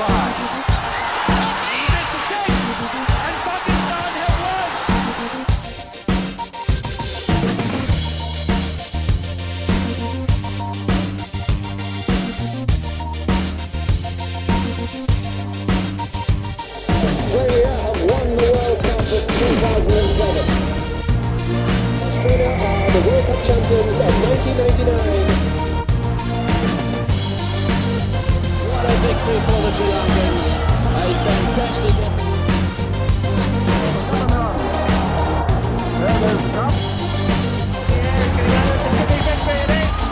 5. This is 6, and Pakistan have won. Australia have won the World Cup of 2007. Australia are the World Cup champions of 1999. What a victory for the Sri Lankans. A fantastic effort.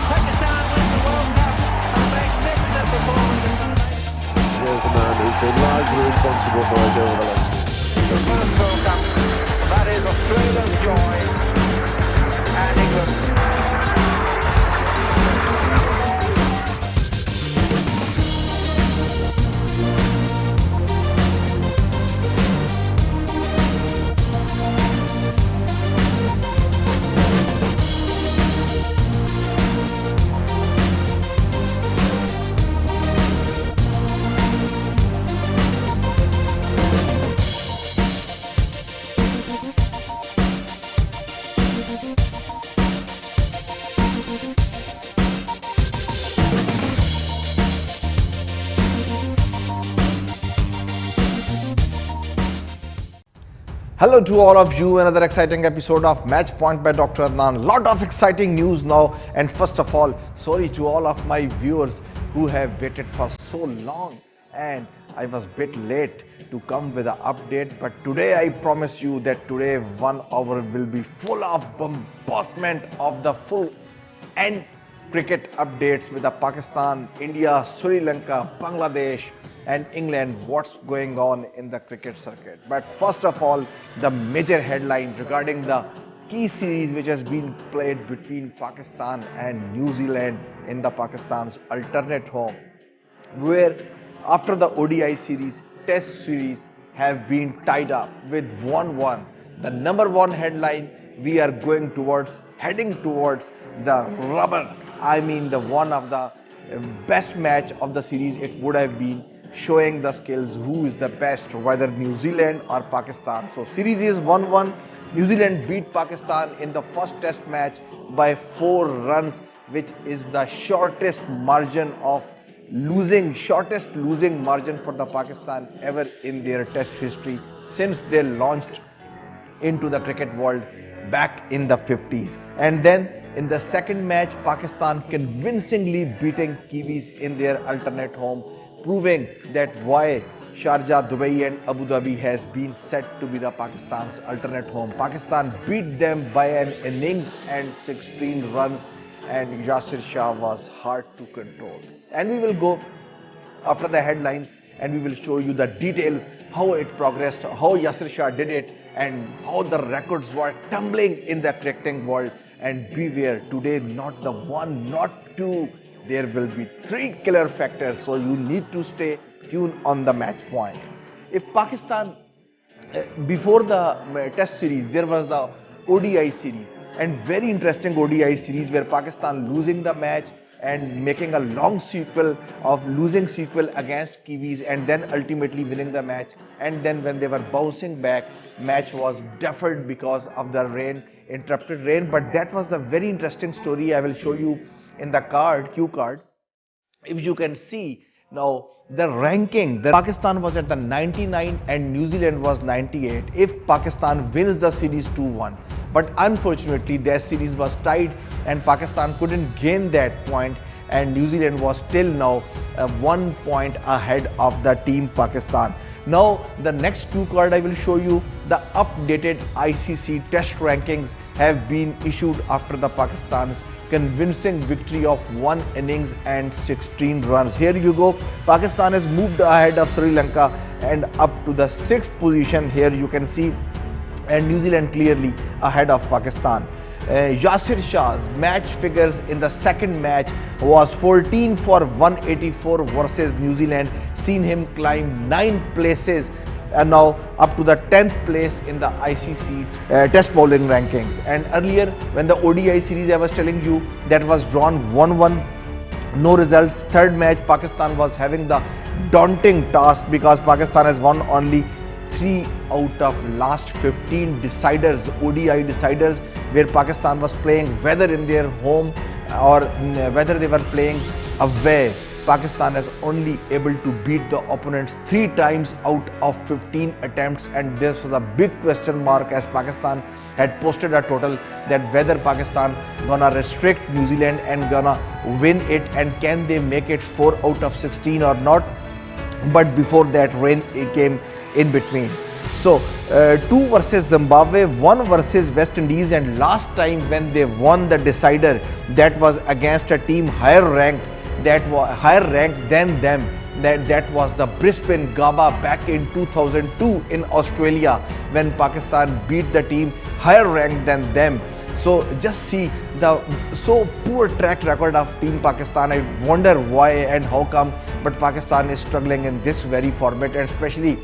Pakistan win the World Cup. A magnificent performance. Here's the man who's been largely responsible for it over the last. The first World Cup, that is Australia's joy and England. Hello to all of you, another exciting episode of Match Point by Dr. Adnan. Lot of exciting news now, and first of all, sorry to all of my viewers who have waited for so long and I was a bit late to come with an update, but today I promise you that today 1 hour will be full of bombardment of the full end cricket updates with the Pakistan, India, Sri Lanka, Bangladesh and England, what's going on in the cricket circuit. But first of all, the major headline regarding the key series which has been played between Pakistan and New Zealand in the Pakistan's alternate home, where after the ODI series, Test series have been tied up with 1-1. The number one headline, we are heading towards the rubber. I mean the one of the best match of the series it would have been, showing the skills who is the best, whether New Zealand or Pakistan. So series is 1-1. New Zealand beat Pakistan in the first test match by 4 runs, which is the shortest losing margin for the Pakistan ever in their test history since they launched into the cricket world back in the 50s. And then in the second match, Pakistan convincingly beating Kiwis in their alternate home, proving that why Sharjah, Dubai and Abu Dhabi has been set to be the Pakistan's alternate home. Pakistan beat them by an innings and 16 runs, and Yasir Shah was hard to control. And we will go after the headlines and we will show you the details, how it progressed, how Yasir Shah did it and how the records were tumbling in the cricketing world. And beware, today not the 1, not 2, there will be 3 killer factors, so you need to stay tuned on the Match Point. If Pakistan, before the test series, there was the ODI series, and very interesting ODI series where Pakistan losing the match and making a long losing sequel against Kiwis and then ultimately winning the match. And then when they were bouncing back, match was deferred because of the rain, interrupted rain. But that was the very interesting story I will show you in the cue card. If you can see now the ranking, Pakistan was at the 99 and New Zealand was 98 if Pakistan wins the series 2-1. But unfortunately their series was tied and Pakistan couldn't gain that point, and New Zealand was still now 1 point ahead of the team Pakistan. Now the next cue card I will show you, the updated ICC test rankings have been issued after the Pakistan's convincing victory of 1 innings and 16 runs. Here you go. Pakistan has moved ahead of Sri Lanka and up to the 6th position. Here you can see, and New Zealand clearly ahead of Pakistan. Yasir Shah's match figures in the second match was 14 for 184 versus New Zealand, seen him climb 9 places and now up to the 10th place in the ICC test bowling rankings. And earlier when the ODI series I was telling you that was drawn 1-1, no results. Third match Pakistan was having the daunting task because Pakistan has won only 3 out of last 15 deciders, ODI deciders, where Pakistan was playing whether in their home or whether they were playing away. Pakistan is only able to beat the opponents 3 times out of 15 attempts, and this was a big question mark as Pakistan had posted a total that whether Pakistan gonna restrict New Zealand and gonna win it, and can they make it 4 out of 16 or not. But before that, rain came in between. So 2 versus Zimbabwe, 1 versus West Indies, and last time when they won the decider, that was against a team higher ranked than them. That was the Brisbane Gabba back in 2002 in Australia, when Pakistan beat the team higher ranked than them. So just see the so poor track record of Team Pakistan. I wonder why and how come, but Pakistan is struggling in this very format, and especially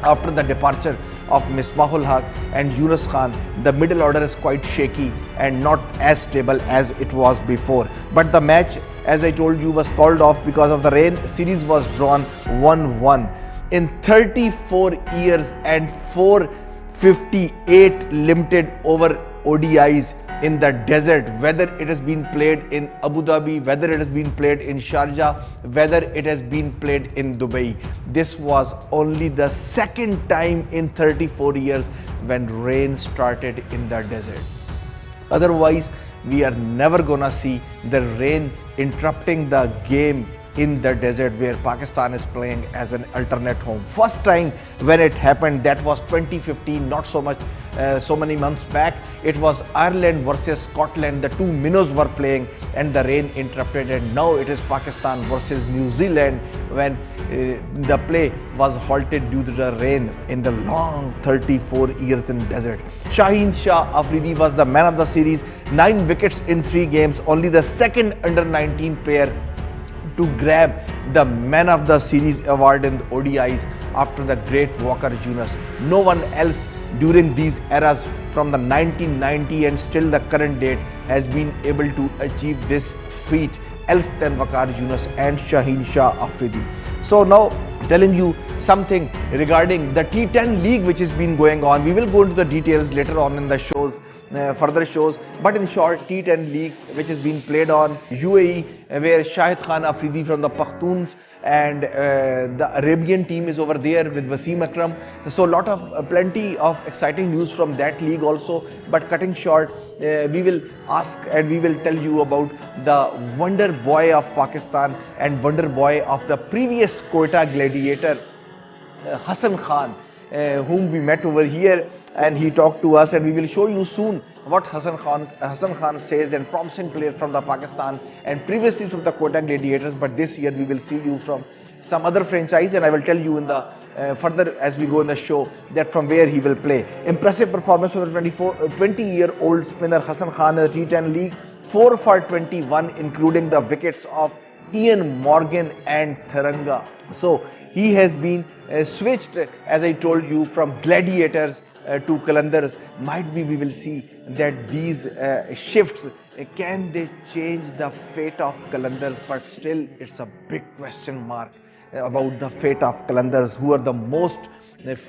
after the departure of Misbahul Haq and Yunus Khan, the middle order is quite shaky and not as stable as it was before. But the match, as I told you, was called off because of the rain. Series was drawn 1-1. In 34 years and 458 limited over ODIs in the desert, whether it has been played in Abu Dhabi, whether it has been played in Sharjah, whether it has been played in Dubai, this was only the second time in 34 years when rain started in the desert. Otherwise, we are never gonna see the rain interrupting the game in the desert where Pakistan is playing as an alternate home. First time when it happened, that was 2015, not so much so many months back. It was Ireland versus Scotland. The 2 minnows were playing and the rain interrupted, and now it is Pakistan versus New Zealand when the play was halted due to the rain in the long 34 years in desert. Shaheen Shah Afridi was the man of the series, 9 wickets in 3 games, only the second under-19 player to grab the man of the series award in the ODIs after the great Walker Yunus. No one else during these eras from the 1990 and still the current date has been able to achieve this feat else than Walker Yunus and Shaheen Shah Afridi. So now telling you something regarding the T10 league which has been going on. We will go into the details later on in the shows, further shows, but in short, T10 league which has been played on UAE, where Shahid Khan Afridi from the Pakhtuns and the Arabian team is over there with Wasim Akram. So plenty of exciting news from that league also. But cutting short, we will ask and we will tell you about the wonder boy of Pakistan and wonder boy of the previous Quetta gladiator, Hassan Khan, whom we met over here, and he talked to us, and we will show you soon what Hassan Khan says, and promising player from the Pakistan and previously from the Quetta Gladiators, but this year we will see you from some other franchise, and I will tell you in the further as we go in the show that from where he will play. Impressive performance for the 20-year-old spinner Hassan Khan in the T10 league, 4 for 21 including the wickets of Ian Morgan and Tharanga. So he has been switched, as I told you, from gladiators to Qalandars. Might be we will see that these shifts, can they change the fate of Qalandars? But still it's a big question mark about the fate of Qalandars, who are the most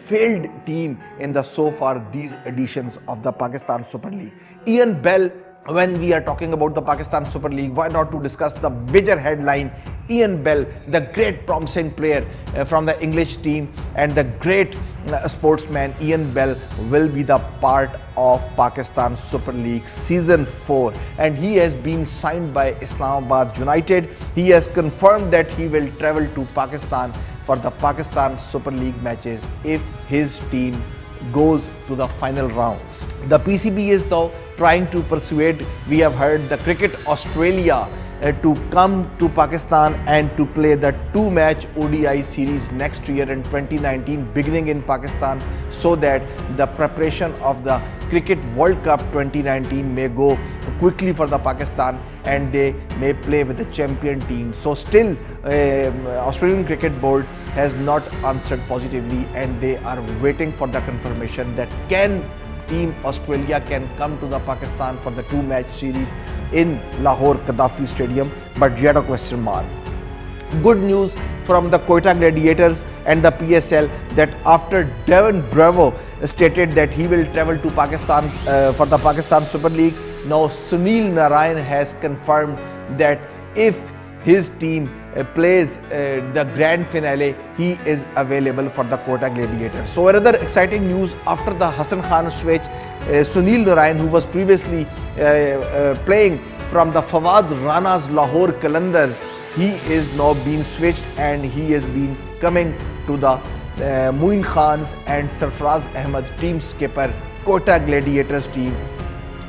failed team in the so far these editions of the Pakistan Super League. Ian Bell, when we are talking about the Pakistan Super League, why not to discuss the major headline? Ian Bell, the great promising player from the English team and the great sportsman Ian Bell, will be the part of Pakistan Super League Season 4, and he has been signed by Islamabad United. He has confirmed that he will travel to Pakistan for the Pakistan Super League matches if his team goes to the final rounds. The PCB is though trying to persuade, we have heard, the Cricket Australia to come to Pakistan and to play the 2-match ODI series next year in 2019, beginning in Pakistan, so that the preparation of the Cricket World Cup 2019 may go quickly for the Pakistan and they may play with the champion team. So still Australian Cricket Board has not answered positively, and they are waiting for the confirmation that Team Australia can come to the Pakistan for the 2-match series in Lahore Gaddafi Stadium, but yet a question mark. Good news from the Quetta Gladiators and the PSL that after Devon Bravo stated that he will travel to Pakistan for the Pakistan Super League, now Sunil Narayan has confirmed that if his team plays the grand finale, he is available for the Quetta Gladiators. So another exciting news after the Hassan Khan switch, Sunil Narayan, who was previously playing from the Fawad Rana's Lahore Qalandars, he is now being switched and he has been coming to the Moin Khan's and Sarfaraz Ahmed's team skipper Quetta Gladiators team.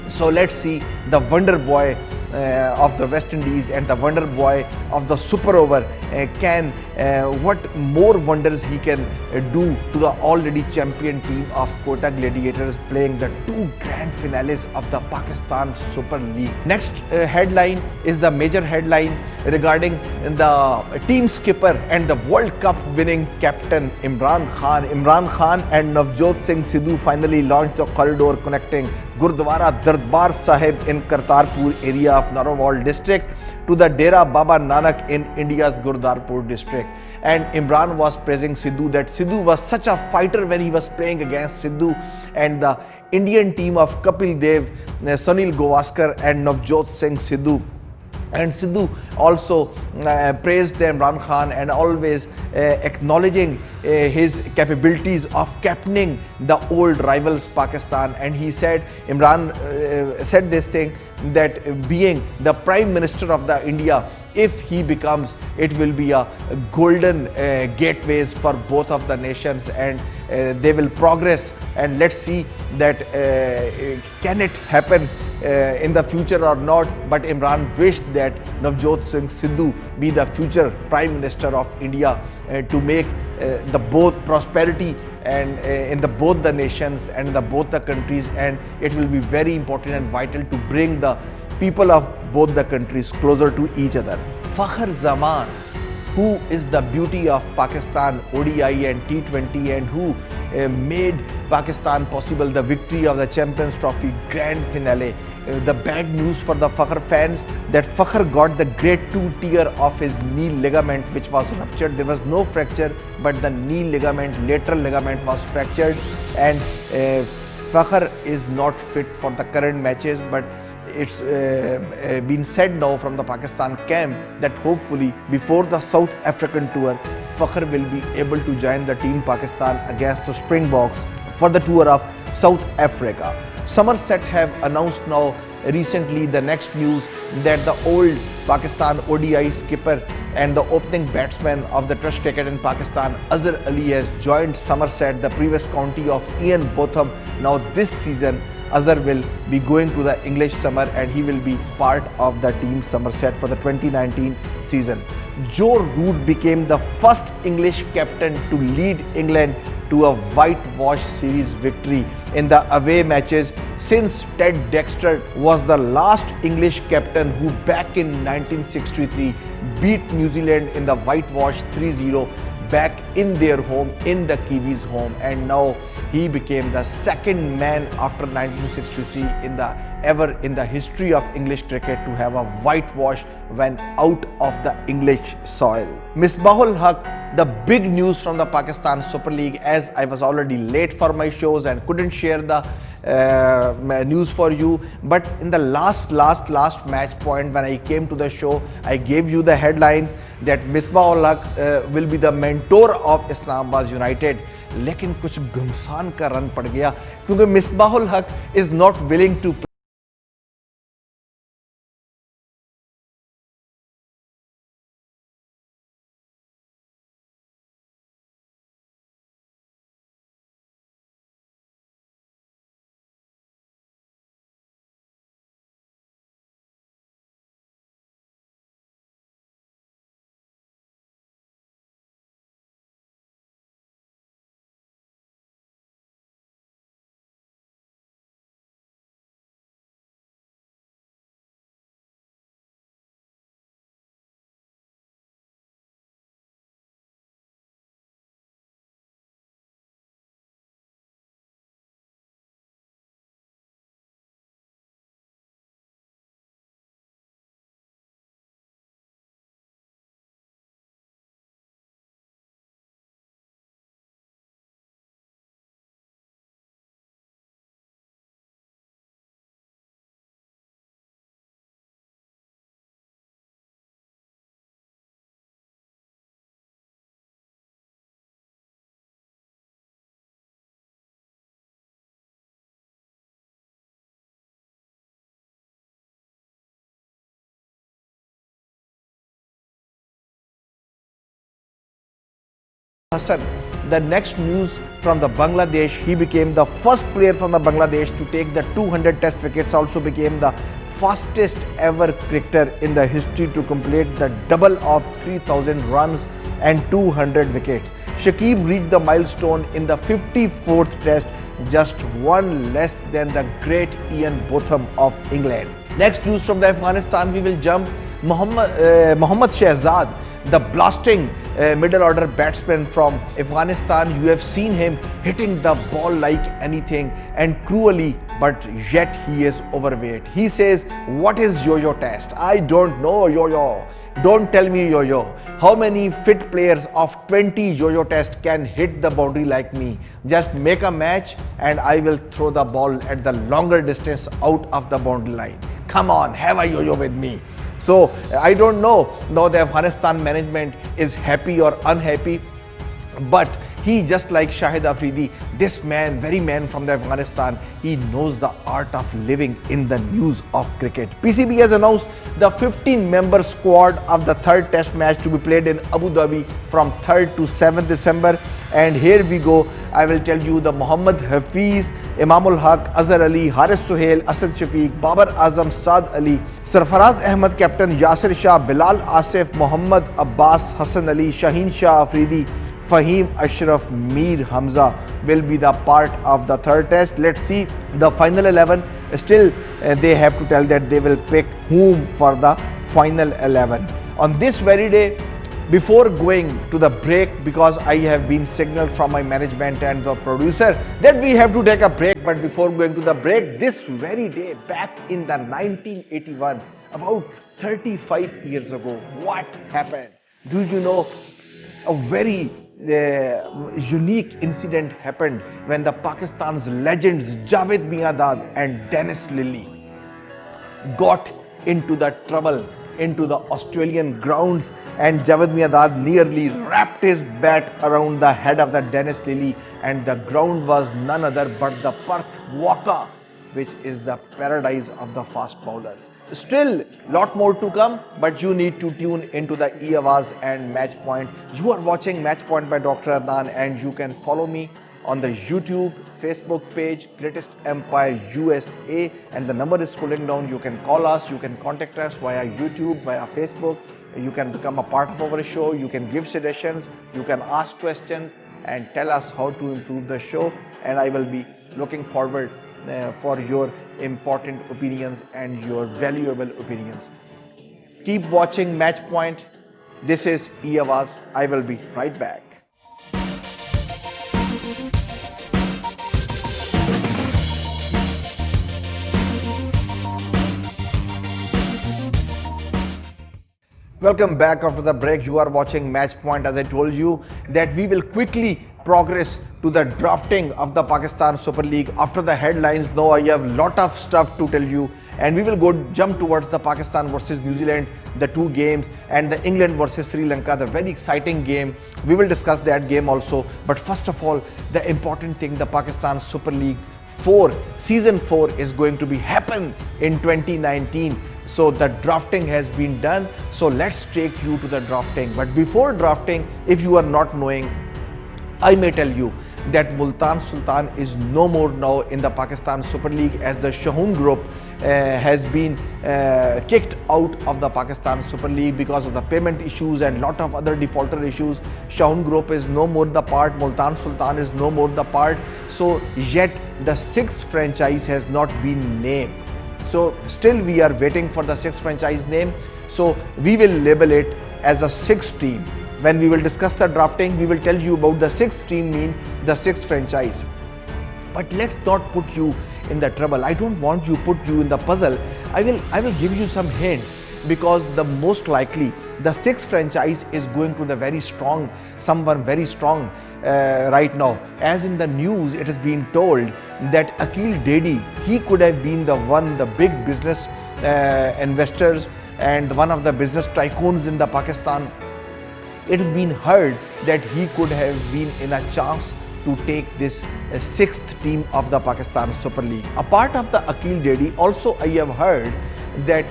So let's see the wonder boy of the West Indies and the wonder boy of the super over what more wonders he can do to the already champion team of Quetta Gladiators playing the two grand finales of the Pakistan Super League. Next headline is the major headline regarding the team skipper and the World Cup winning captain Imran Khan. Imran Khan and Navjot Singh Sidhu finally launched the corridor connecting Gurdwara Darbar Sahib in Kartarpur area of Narowal district to the Dera Baba Nanak in India's Gurdaspur district. And Imran was praising Sidhu that Sidhu was such a fighter when he was playing against Sidhu and the Indian team of Kapil Dev, Sunil Gavaskar and Navjot Singh Sidhu. And Sidhu also praised Imran Khan and always acknowledging his capabilities of captaining the old rivals Pakistan. And he said, Imran said this thing that being the Prime Minister of the India, if he becomes, it will be a golden gateways for both of the nations and they will progress. And let's see that can it happen in the future or not. But Imran wished that Navjot Singh Sidhu be the future Prime Minister of India to make the both prosperity and in the both the nations and the both the countries, and it will be very important and vital to bring the people of both the countries closer to each other. Fakhr Zaman, who is the beauty of Pakistan ODI and T20 and who made Pakistan possible the victory of the Champions Trophy grand finale. The bad news for the Fakhr fans that Fakhr got the grade 2 tear of his knee ligament which was ruptured. There was no fracture, but the knee ligament, lateral ligament was fractured, and Fakhr is not fit for the current matches, but it's been said now from the Pakistan camp that hopefully before the South African tour, Fakhr will be able to join the team Pakistan against the Springboks for the tour of South Africa. Somerset have announced now recently the next news that the old Pakistan ODI skipper and the opening batsman of the Test cricket in Pakistan, Azhar Ali, has joined Somerset, the previous county of Ian Botham. Now this season, Azhar will be going to the English summer and he will be part of the team Somerset for the 2019 season. Joe Root became the first English captain to lead England to a whitewash series victory in the away matches since Ted Dexter was the last English captain who back in 1963 beat New Zealand in the whitewash 3-0 back in their home, in the Kiwis' home, and now he became the second man after 1963 in the history of English cricket to have a whitewash when out of the English soil. Misbahul Haq, the big news from the Pakistan Super League, as I was already late for my shows and couldn't share the news for you, but in the last match point when I came to the show, I gave you the headlines that Misbahul Haq will be the mentor of Islamabad United. लेकिन कुछ घमसान का run पड़ गया क्योंकि मिसबाहुल हक is not willing to Hassan, the next news from the Bangladesh, he became the first player from the Bangladesh to take the 200 test wickets, also became the fastest ever cricketer in the history to complete the double of 3000 runs and 200 wickets. Shakib reached the milestone in the 54th test, just one less than the great Ian Botham of England. Next news from the Afghanistan, we will jump. Mohammad Shehzad, the blasting middle order batsman from Afghanistan. You have seen him hitting the ball like anything and cruelly, but yet he is overweight. He says, what is yo-yo test? I don't know yo-yo. Don't tell me yo-yo. How many fit players of 20 yo-yo test can hit the boundary like me? Just make a match and I will throw the ball at the longer distance out of the boundary line. Come on, have a yo-yo with me. So I don't know now the Afghanistan management is happy or unhappy, but he, just like Shahid Afridi, this man, very man from the Afghanistan, he knows the art of living in the news of cricket. PCB has announced the 15-member squad of the third test match to be played in Abu Dhabi from 3rd to 7th December. And here we go. I will tell you the Muhammad Hafiz, Imamul Haq, Azhar Ali, Haris Suhail, Asad Shafiq, Babar Azam, Saad Ali, Sarfaraz Ahmad, Captain Yasir Shah, Bilal Asif, Muhammad Abbas, Hassan Ali, Shaheen Shah Afridi, Fahim Ashraf, Mir Hamza will be the part of the third test. Let's see the final 11. Still, they have to tell that they will pick whom for the final 11. On this very day, before going to the break, because I have been signaled from my management and the producer that we have to take a break, but before going to the break, this very day back in the 1981, about 35 years ago, what happened? Do you know? A very unique incident happened when the Pakistan's legends Javed Miandad and Dennis Lillee got into the trouble into the Australian grounds, and Javed Miandad nearly wrapped his bat around the head of the Dennis Lillee, and the ground was none other but the Perth Waka, which is the paradise of the fast bowlers. Still, lot more to come, but you need to tune into the E-Awaz and Match Point. You are watching Match Point by Dr. Adnan, and you can follow me on the YouTube, Facebook page, Greatest Empire USA, and the number is scrolling down. You can call us, you can contact us via YouTube, via Facebook. You can become a part of our show, you can give suggestions, you can ask questions and tell us how to improve the show, and I will be looking forward for your important opinions and your valuable opinions. Keep watching Match Point. This is E-Awaz. I will be right back. Welcome back after the break. You are watching Match Point. As I told you that we will quickly progress to the drafting of the Pakistan Super League. After the headlines, now I have lot of stuff to tell you, and we will jump towards the Pakistan versus New Zealand, the two games, and the England versus Sri Lanka, the very exciting game. We will discuss that game also. But first of all, the important thing, the Pakistan Super League 4, season 4 is going to be happen in 2019. So the drafting has been done. So let's take you to the drafting. But before drafting, if you are not knowing, I may tell you that Multan Sultan is no more now in the Pakistan Super League, as the Shaheen Group has been kicked out of the Pakistan Super League because of the payment issues and lot of other defaulter issues. Shaheen Group is no more the part, Multan Sultan is no more the part. So yet the sixth franchise has not been named. So still we are waiting for the sixth franchise name. So we will label it as a sixth team. When we will discuss the drafting, we will tell you about the sixth team, mean the sixth franchise. But let's not put you in the trouble. I don't want you put you in the puzzle. I will give you some hints, because the most likely the sixth franchise is going to the very strong, someone very strong right now. As in the news, it has been told that Akil Dedi, he could have been the one, the big business investors and one of the business tycoons in the Pakistan. It has been heard that he could have been in a chance to take this sixth team of the Pakistan Super League. A part of the Akil Dedi, also I have heard that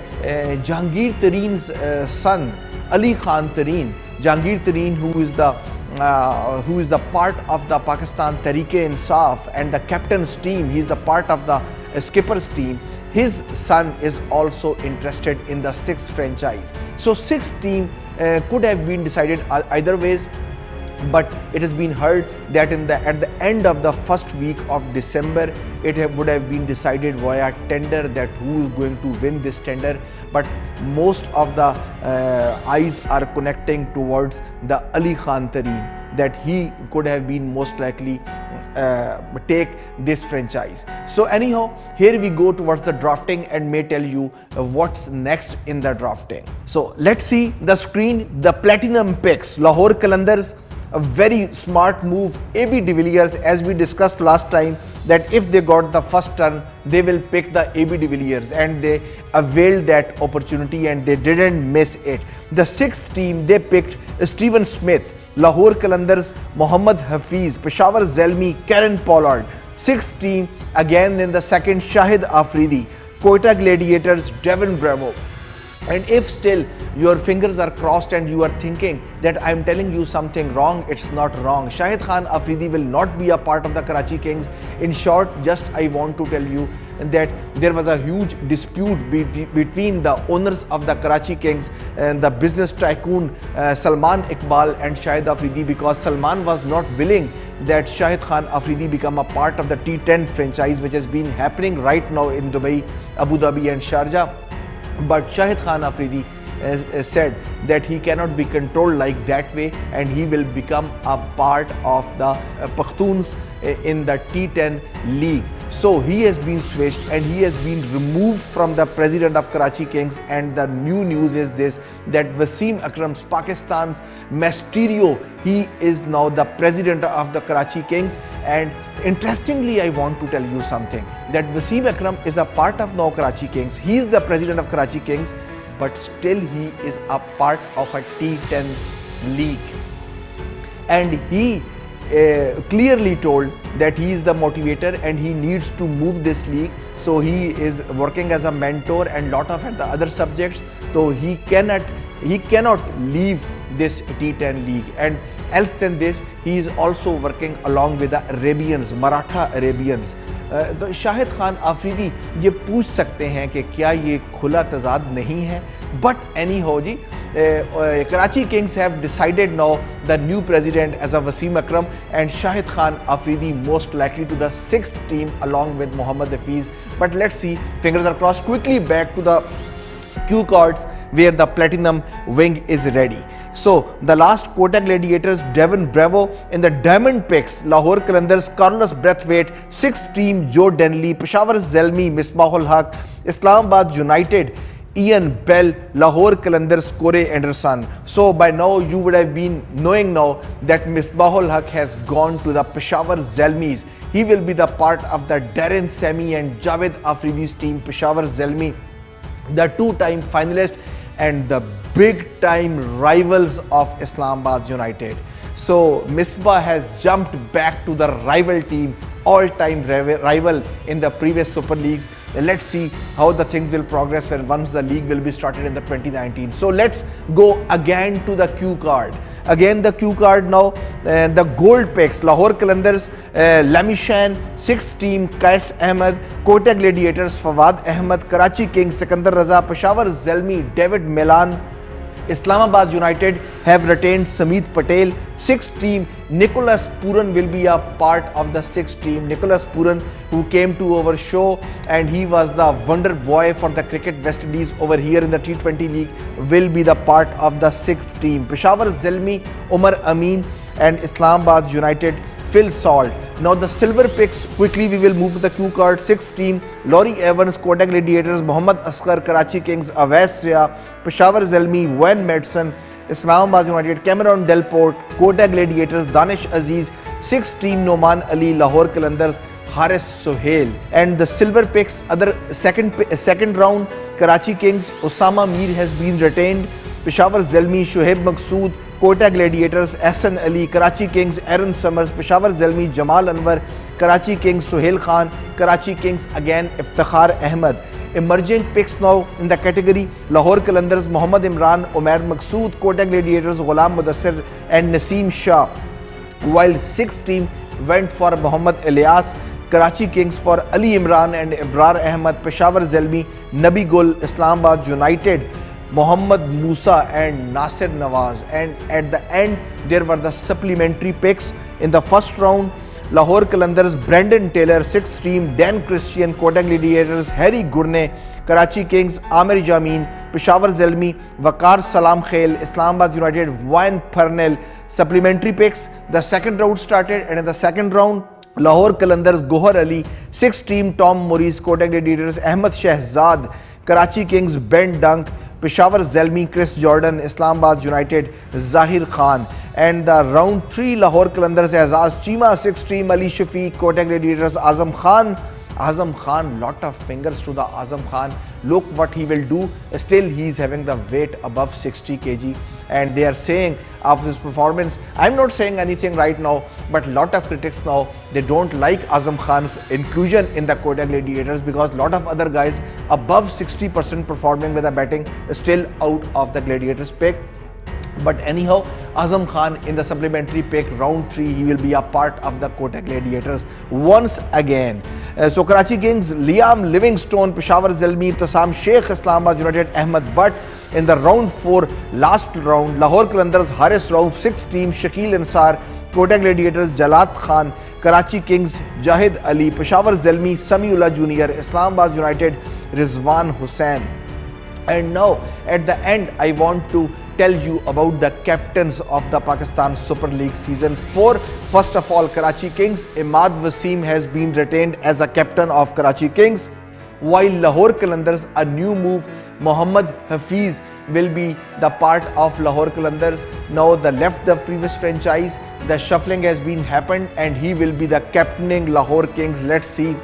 Jahangir Tareen's son, Ali Khan Tareen, Jahangir Tareen, who is the who is the part of the Pakistan Tehreek-e-Insaf and the captain's team, he is the part of the skipper's team. His son is also interested in the sixth franchise. So sixth team could have been decided either ways, but it has been heard that at the end of the first week of December, would have been decided via tender that who is going to win this tender. But most of the eyes are connecting towards the Ali Khan Tareen, that he could have been most likely take this franchise. So anyhow, here we go towards the drafting and may tell you what's next in the drafting. So let's see the screen. The platinum picks, Lahore Qalandars, a very smart move. AB de Villiers, as we discussed last time, that if they got the first turn, they will pick the AB de Villiers, and they availed that opportunity and they didn't miss it. The sixth team, they picked Stephen Smith, Lahore Qalandars, Mohammad Hafiz, Peshawar Zalmi, Karen Pollard. Sixth team, again in the second, Shahid Afridi, Quetta Gladiators, Devon Bravo. And if still your fingers are crossed and you are thinking that I am telling you something wrong, it's not wrong. Shahid Khan Afridi will not be a part of the Karachi Kings. In short, just I want to tell you that there was a huge dispute between the owners of the Karachi Kings and the business tycoon Salman Iqbal and Shahid Afridi, because Salman was not willing that Shahid Khan Afridi become a part of the T10 franchise, which has been happening right now in Dubai, Abu Dhabi and Sharjah. But Shahid Khan Afridi said that he cannot be controlled like that way, and he will become a part of the Pakhtuns in the T10 league. So he has been switched and he has been removed from the president of Karachi Kings. And the new news is this, that Wasim Akram's Pakistan's Mysterio, he is now the president of the Karachi Kings. And interestingly, I want to tell you something, that Wasim Akram is a part of now Karachi Kings. He is the president of Karachi Kings, but still he is a part of a T10 league. And he clearly told that he is the motivator and he needs to move this league. So he is working as a mentor and lot of the other subjects. So he cannot leave this T10 league. And else than this, he is also working along with the Arabians, Maratha Arabians. तो शाहिद खान आफरीदी ये पूछ सकते हैं कि क्या ये खुला तजाद नहीं है, but anyhow ji, Karachi Kings have decided now the new president as a Wasim Akram, and Shahid Khan Afridi most likely to the sixth team along with Mohammad Hafiz. But let's see, fingers are crossed. Quickly back to the cue cards where the platinum wing is ready. So the last Quetta Gladiators, Devon Bravo. In the diamond picks, Lahore Qalandars, Carlos Brathwaite. Sixth team, Joe Denley, Peshawar Zalmi, Misbahul Haq, Islamabad United, Ian Bell, Lahore Qalandars, Corey Anderson. So by now you would have been knowing now that Misbahul Haq has gone to the Peshawar Zalmis. He will be the part of the Darren Sami and Javed Afridi's team, Peshawar Zalmi, the two-time finalist and the big-time rivals of Islamabad United. So Misbah has jumped back to the rival team, all-time rival in the previous Super Leagues. Let's see how the things will progress once the league will be started in the 2019. So let's go again to the cue card. Again the cue card now, the gold picks, Lahore Qalandars, Lamishan, sixth team, Qais Ahmed, Quetta Gladiators, Fawad Ahmed, Karachi Kings, Sikandar Raza, Peshawar Zalmi, David Milan. Islamabad United have retained Samit Patel. Sixth team, Nicholas Puran will be a part of the sixth team. Nicholas Puran, who came to our show and he was the wonder boy for the Cricket West Indies over here in the T20 League, will be the part of the sixth team. Peshawar Zalmi, Umar Amin, and Islamabad United, Phil Salt. Now the silver picks, quickly we will move to the cue card. Sixth team, Laurie Evans, Quetta Gladiators, Mohammad Asghar, Karachi Kings, Awais Sia, Peshawar Zalmi, Wayne Madsen, Islamabad United, Cameron Delport, Quetta Gladiators, Danish Aziz. Sixth team, Noman Ali, Lahore Qalandars, Haris Sohail. And the silver picks, other second round, Karachi Kings, Osama Mir has been retained. Peshawar Zalmi, Shoaib Maqsood, Quetta Gladiators, Ahsan Ali, Karachi Kings, Aaron Summers, Peshawar Zalmi, Jamal Anwar, Karachi Kings, Sohail Khan, Karachi Kings again, Iftikhar Ahmed. emerging picks now in the category: Lahore Qalandars, Mohammad Imran, Umair Maqsood, Kota Gladiators, Ghulam Mudassir and Naseem Shah. While 6th team went for Mohammad Ilyas, Karachi Kings for Ali Imran and Ibrar Ahmed, Peshawar Zalmi, Nabi Gul, Islamabad United, Mohammad Musa and Nasir Nawaz. And at the end there were the supplementary picks. In the first round, Lahore Qalandars, Brendan Taylor, 6th team, Dan Christian, Kota Gladiators, Harry Gurne, Karachi Kings, Amir Jameen, Peshawar Zalmi, Waqar Salam Khail, Islamabad United, Wayne Purnell. Supplementary picks. The second round started, and in the second round, Lahore Qalandars, Gohar Ali, 6th team, Tom Maurice, Kota Gladiators, Ahmed Shahzad, Karachi Kings, Ben Dunk, Peshawar Zalmi, Chris Jordan, Islamabad United, Zahir Khan. And the round 3, Lahore Qalandars, Azaz Chima, 6th team, Ali Shafiq, Kota Gladiators, Azam Khan, lot of fingers to the Azam Khan. Look what he will do. Still he is having the weight above 60 kg, and they are saying of his performance, I'm not saying anything right now, but lot of critics now, they don't like Azam Khan's inclusion in the Kota Gladiators, because lot of other guys above 60% performing with the batting still out of the Gladiators pick. But anyhow, Azam Khan in the supplementary pick, round 3, he will be a part of the Kota Gladiators once again. So Karachi Kings, Liam Livingstone, Peshawar Zalmi, Tasam Sheikh, Islamabad United, Ahmed Butt. In the round 4, last round, Lahore Qalandars, Haris Rauf, 6th team, Shakil Ansar, Kota Gladiators, Jalat Khan, Karachi Kings, Jahid Ali, Peshawar Zalmi, Samiullah Jr., Islamabad United, Rizwan Hussain. And now at the end, I want to tell you about the captains of the Pakistan Super League Season 4. First of all, Karachi Kings, Imad Wasim has been retained as a captain of Karachi Kings, while Lahore Qalandars, a new move, Mohammad Hafiz will be the part of Lahore Qalandars. Now they left the previous franchise, the shuffling has been happened, and he will be the captaining Lahore Kings. Let's see,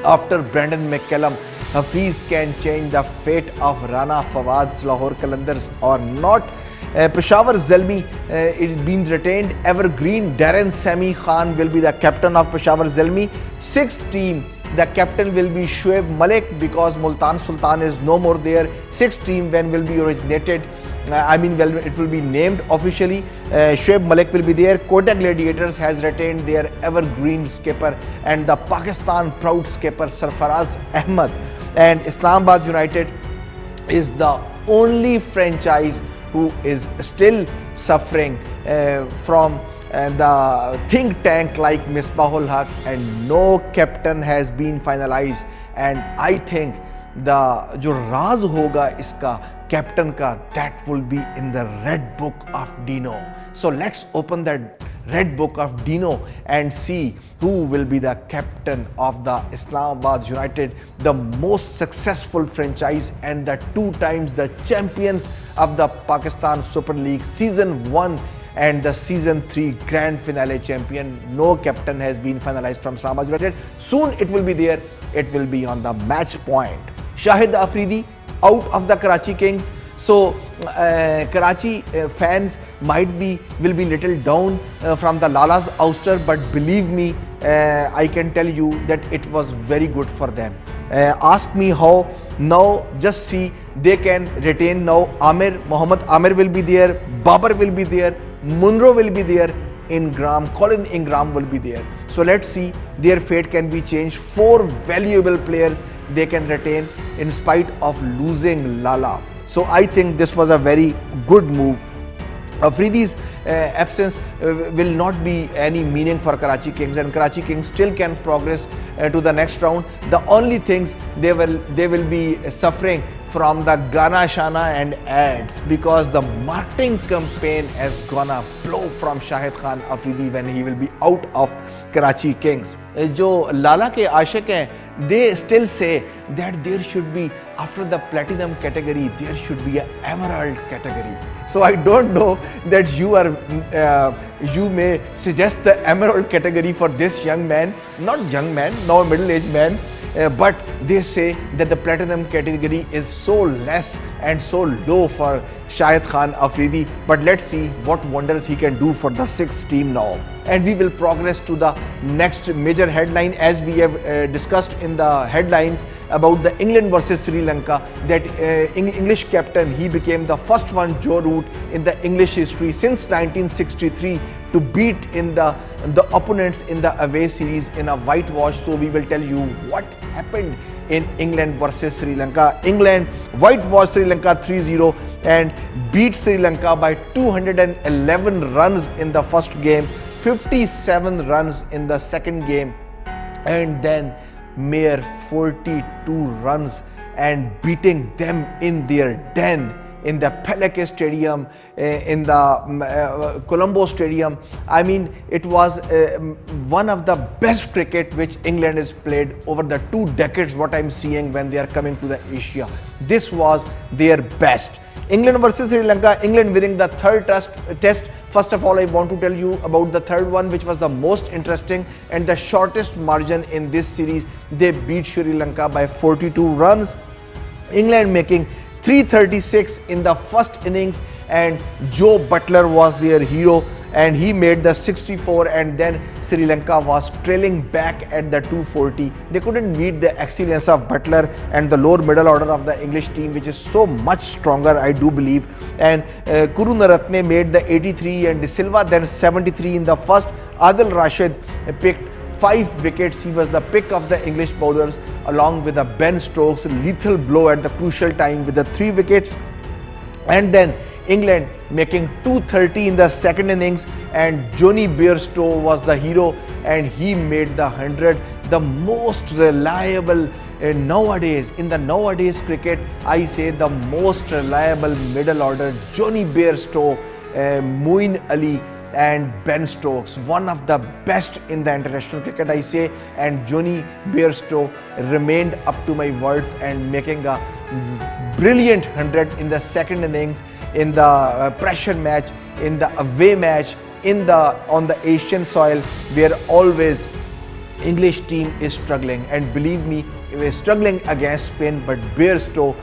after Brandon McCallum, Hafiz can change the fate of Rana Fawad's Lahore Qalandars or not. Peshawar Zalmi is being retained. Evergreen Darren Sami Khan will be the captain of Peshawar Zalmi. 6th team, the captain will be Shoaib Malik, because Multan Sultan is no more there. 6th team when will be originated, it will be named officially. Shoaib Malik will be there. Kota Gladiators has retained their evergreen skipper and the Pakistan proud skipper Sarfaraz Ahmed. And Islamabad United is the only franchise who is still suffering from the think tank like Misbahul Haq, and no captain has been finalized. And I think the jo raaz hoga iska captain ka, that will be in the red book of Dino. So let's open that red book of Dino and see who will be the captain of the Islamabad United, the most successful franchise and the 2 times the champions of the Pakistan Super League Season 1 and the Season 3 Grand Finale champion. No captain has been finalized from Islamabad United. Soon it will be there. It will be on the match point. Shahid Afridi out of the Karachi Kings. So Karachi fans will be little down from the Lala's ouster, but believe me, I can tell you that it was very good for them. Ask me how. Now just see, they can retain now Mohammad Amir will be there, Babar will be there, Munro will be there, Colin Ingram will be there. So let's see, their fate can be changed. 4 valuable players they can retain in spite of losing Lala. So I think this was a very good move. Afridi's absence will not be any meaning for Karachi Kings, and Karachi Kings still can progress to the next round. The only things they will be suffering from the Gana Shana and ads, because the marketing campaign has gonna blow from Shahid Khan Afridi when he will be out of Karachi Kings. Jo Lala ke aashiq hain, they still say that there should be, after the platinum category, there should be an emerald category. So I don't know that you may suggest the emerald category for this young man, not young man, nor middle-aged man, but they say that the platinum category is so less and so low for Shahid Khan Afridi. But let's see what wonders he can do for the 6th team now. and we will progress to the next major headline, as we have discussed in the headlines about the England versus Sri Lanka, that English captain, he became the first one, Joe Root, in the English history since 1963 to beat in the opponents in the away series in a whitewash. So we will tell you what happened in England versus Sri Lanka. England whitewashed Sri Lanka 3-0 and beat Sri Lanka by 211 runs in the first game, 57 runs in the second game, and then mere 42 runs and beating them in their den in the Pelake Stadium, in the Colombo Stadium. I mean, it was one of the best cricket which England has played over the 2 decades, what I'm seeing when they are coming to the Asia. This was their best. England versus Sri Lanka, England winning the third test. First of all, I want to tell you about the third one, which was the most interesting and the shortest margin in this series. They beat Sri Lanka by 42 runs. England making 336 in the first innings, and Joe Butler was their hero and he made the 64, and then Sri Lanka was trailing back at the 240. They couldn't meet the excellence of Butler and the lower middle order of the English team, which is so much stronger, I do believe. And Karunaratne made the 83 and De Silva then 73 in the first. Adil Rashid picked 5 wickets. He was the pick of the English bowlers, along with the Ben Stokes lethal blow at the crucial time with the 3 wickets. And then England making 230 in the second innings, and Johnny Bairstow was the hero and he made the 100. The most reliable nowadays, in the nowadays cricket, I say the most reliable middle order, Johnny Bairstow, Moeen Ali and Ben Stokes, one of the best in the international cricket, I say. And Johnny Bairstow remained up to my words and making a brilliant 100 in the second innings, in the pressure match, in the away match, on the Asian soil, where always English team is struggling. And believe me, it was struggling against Spain, but Bairstow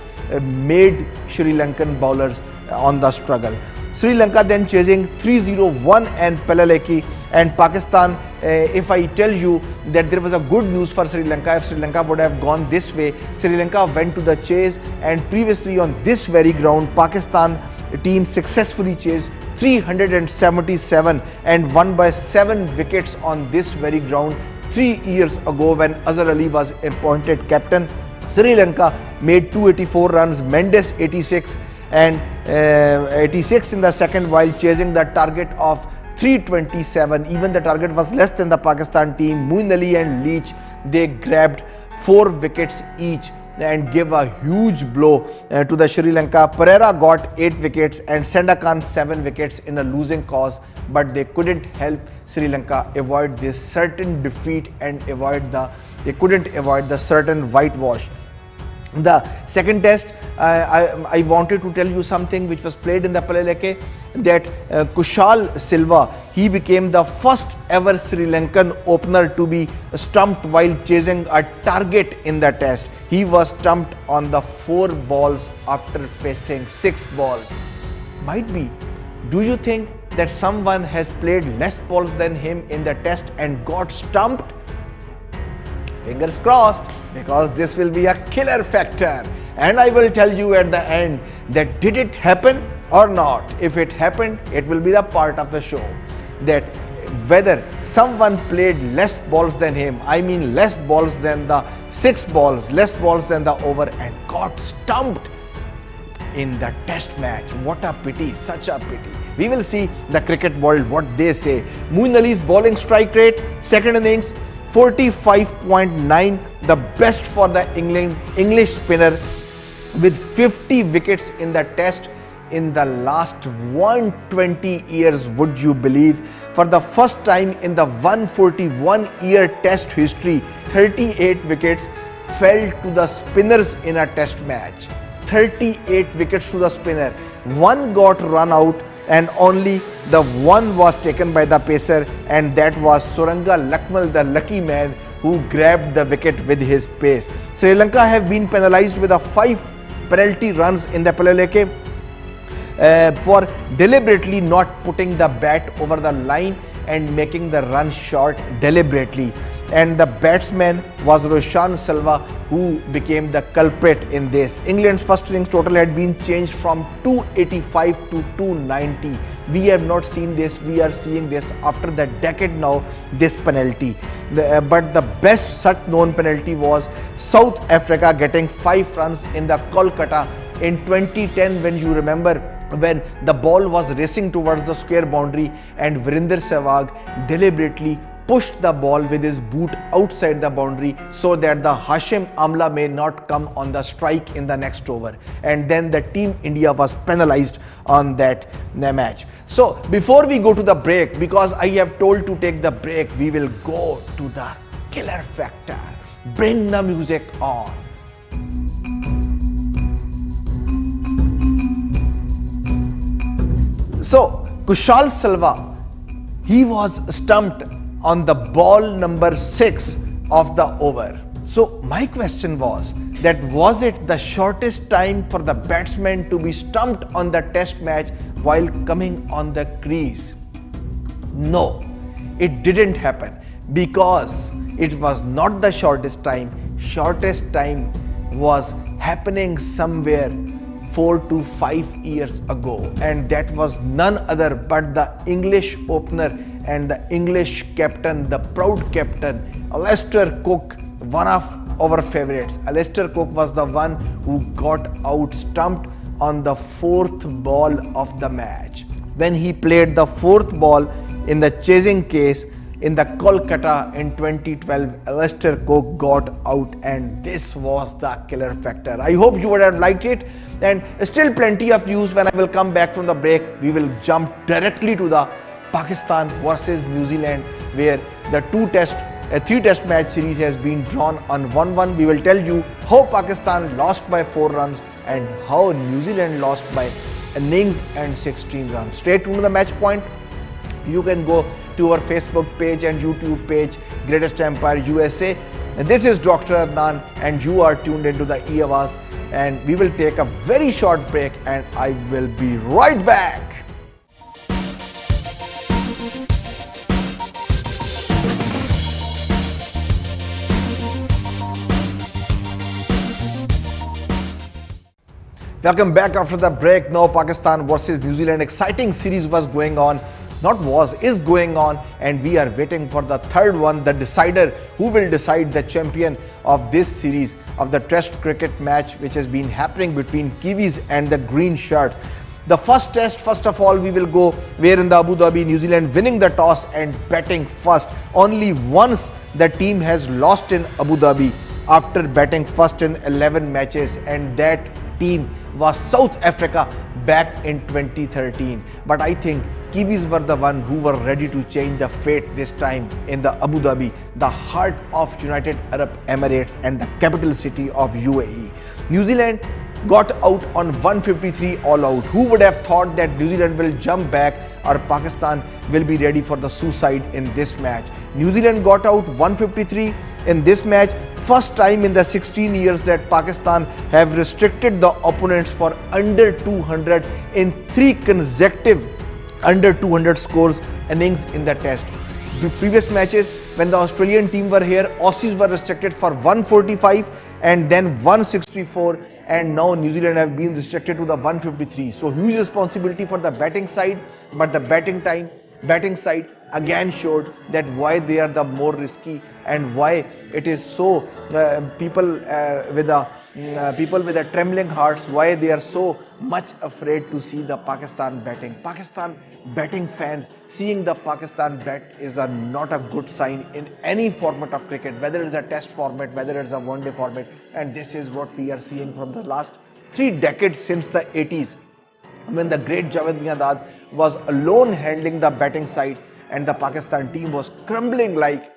made Sri Lankan bowlers on the struggle. Sri Lanka then chasing 3-0-1 and Pelake, and Pakistan, if I tell you that there was a good news for Sri Lanka, if Sri Lanka would have gone this way, Sri Lanka went to the chase, and previously on this very ground, Pakistan team successfully chased 377 and won by 7 wickets on this very ground 3 years ago when Azhar Ali was appointed captain. Sri Lanka made 284 runs, Mendes 86 and 86 in the second, while chasing the target of 327. Even the target was less than the Pakistan team. Moeen Ali and Leach, they grabbed 4 wickets each and gave a huge blow to the Sri Lanka. Pereira got 8 wickets and Sandakan 7 wickets in a losing cause, but they couldn't help Sri Lanka avoid this certain defeat and they couldn't avoid the certain whitewash. The second test, I wanted to tell you something which was played in the Pelake, that Kushal Silva, he became the first ever Sri Lankan opener to be stumped while chasing a target in the test. He was stumped on the 4 balls after facing 6 balls. Might be. Do you think that someone has played less balls than him in the test and got stumped? Fingers crossed, because this will be a killer factor. And I will tell you at the end that did it happen or not. If it happened, it will be the part of the show. That whether someone played less balls than him, I mean less balls than the 6 balls, less balls than the over, and got stumped in the test match. What a pity, such a pity. We will see the cricket world what they say. Moeen Ali's bowling strike rate, second innings 45.9, the best for the English spinner, with 50 wickets in the test in the last 120 years, would you believe? For the first time in the 141-year test history, 38 wickets fell to the spinners in a test match. 38 wickets to the spinner. 1 got run out and only the 1 was taken by the pacer, and that was Suranga Lakmal, the lucky man who grabbed the wicket with his pace. Sri Lanka have been penalized with a 5 penalty runs in the Pelake for deliberately not putting the bat over the line, and making the run short deliberately. And the batsman was Roshan Silva, who became the culprit in this. England's first innings total had been changed from 285 to 290. We have not seen this. We are seeing this after the decade now, this penalty. But the best such known penalty was South Africa getting 5 runs in the Kolkata in 2010, when you remember, when the ball was racing towards the square boundary and Virender Sehwag deliberately pushed the ball with his boot outside the boundary so that the Hashim Amla may not come on the strike in the next over. And then the team India was penalized on that match. So before we go to the break, because I have told to take the break, we will go to the killer factor. Bring the music on. So Kushal Silva, he was stumped on the ball number 6 of the over. So my question was it the shortest time for the batsman to be stumped on the test match while coming on the crease? No, it didn't happen, because it was not the shortest time. Shortest time was happening somewhere 4 to 5 years ago, and that was none other but the English opener and the English captain, the proud captain, Alistair Cook, one of our favorites. Alistair Cook was the one who got out stumped on the 4th ball of the match. When he played the 4th ball in the chasing case in the Kolkata in 2012, Alistair Cook got out, and this was the killer factor. I hope you would have liked it, and still plenty of news. When I will come back from the break, we will jump directly to the Pakistan versus New Zealand, where the 3-test match series has been drawn on 1-1. We will tell you how Pakistan lost by 4 runs and how New Zealand lost by innings and 16 runs. Stay tuned to the match point. You can go to our Facebook page and YouTube page, Greatest Empire USA. And this is Dr. Adnan, and you are tuned into the E-Awaz, and we will take a very short break, and I will be right back. Welcome back after the break. Now Pakistan versus New Zealand exciting series was going on. Is going on, and we are waiting for the third one, the decider, who will decide the champion of this series of the Test cricket match which has been happening between Kiwis and the Green Shirts. The first test, first of all, we will go where in the Abu Dhabi, New Zealand winning the toss and batting first. Only once the team has lost in Abu Dhabi after batting first in 11 matches, and that team was South Africa back in 2013. But I think Kiwis were the one who were ready to change the fate this time in the Abu Dhabi, the heart of United Arab Emirates and the capital city of UAE. New Zealand got out on 153 all out. Who would have thought that New Zealand will jump back or Pakistan will be ready for the suicide in this match? New Zealand got out 153 in this match. First time in the 16 years that Pakistan have restricted the opponents for under 200 in 3 consecutive under 200 scores innings in the test. The previous matches, when the Australian team were here, Aussies were restricted for 145 and then 164, and now New Zealand have been restricted to the 153. So huge responsibility for the batting side, but the batting side again showed that why they are the more risky and why it is so people with a trembling hearts, why they are so much afraid to see the Pakistan batting. Pakistan batting fans seeing the Pakistan bat is not a good sign in any format of cricket, whether it's a test format, whether it's a one-day format, and this is what we are seeing from the last 3 decades since the 80s, when the great Javed Miandad was alone handling the batting side and the Pakistan team was crumbling like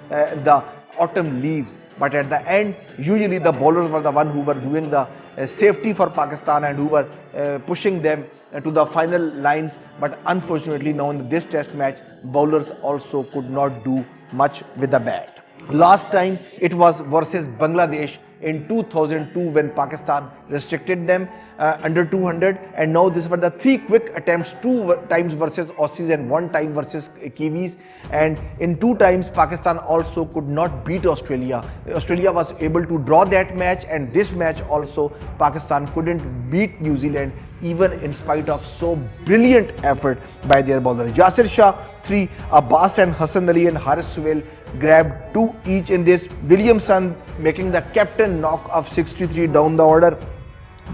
the autumn leaves. But at the end, usually the bowlers were the one who were doing the safety for Pakistan and who were pushing them to the final lines. But unfortunately now in this test match, bowlers also could not do much with the bat. Last time it was versus Bangladesh in 2002 when Pakistan restricted them under 200, and now these were the 3 quick attempts, 2 times versus Aussies and 1 time versus Kiwis, and in 2 times Pakistan also could not beat Australia. Australia was able to draw that match, and this match also Pakistan couldn't beat New Zealand even in spite of so brilliant effort by their bowlers. Yasir Shah 3, Abbas and Hassan Ali and Haris Sohail grabbed 2 each in this. Williamson making the captain knock of 63 down the order.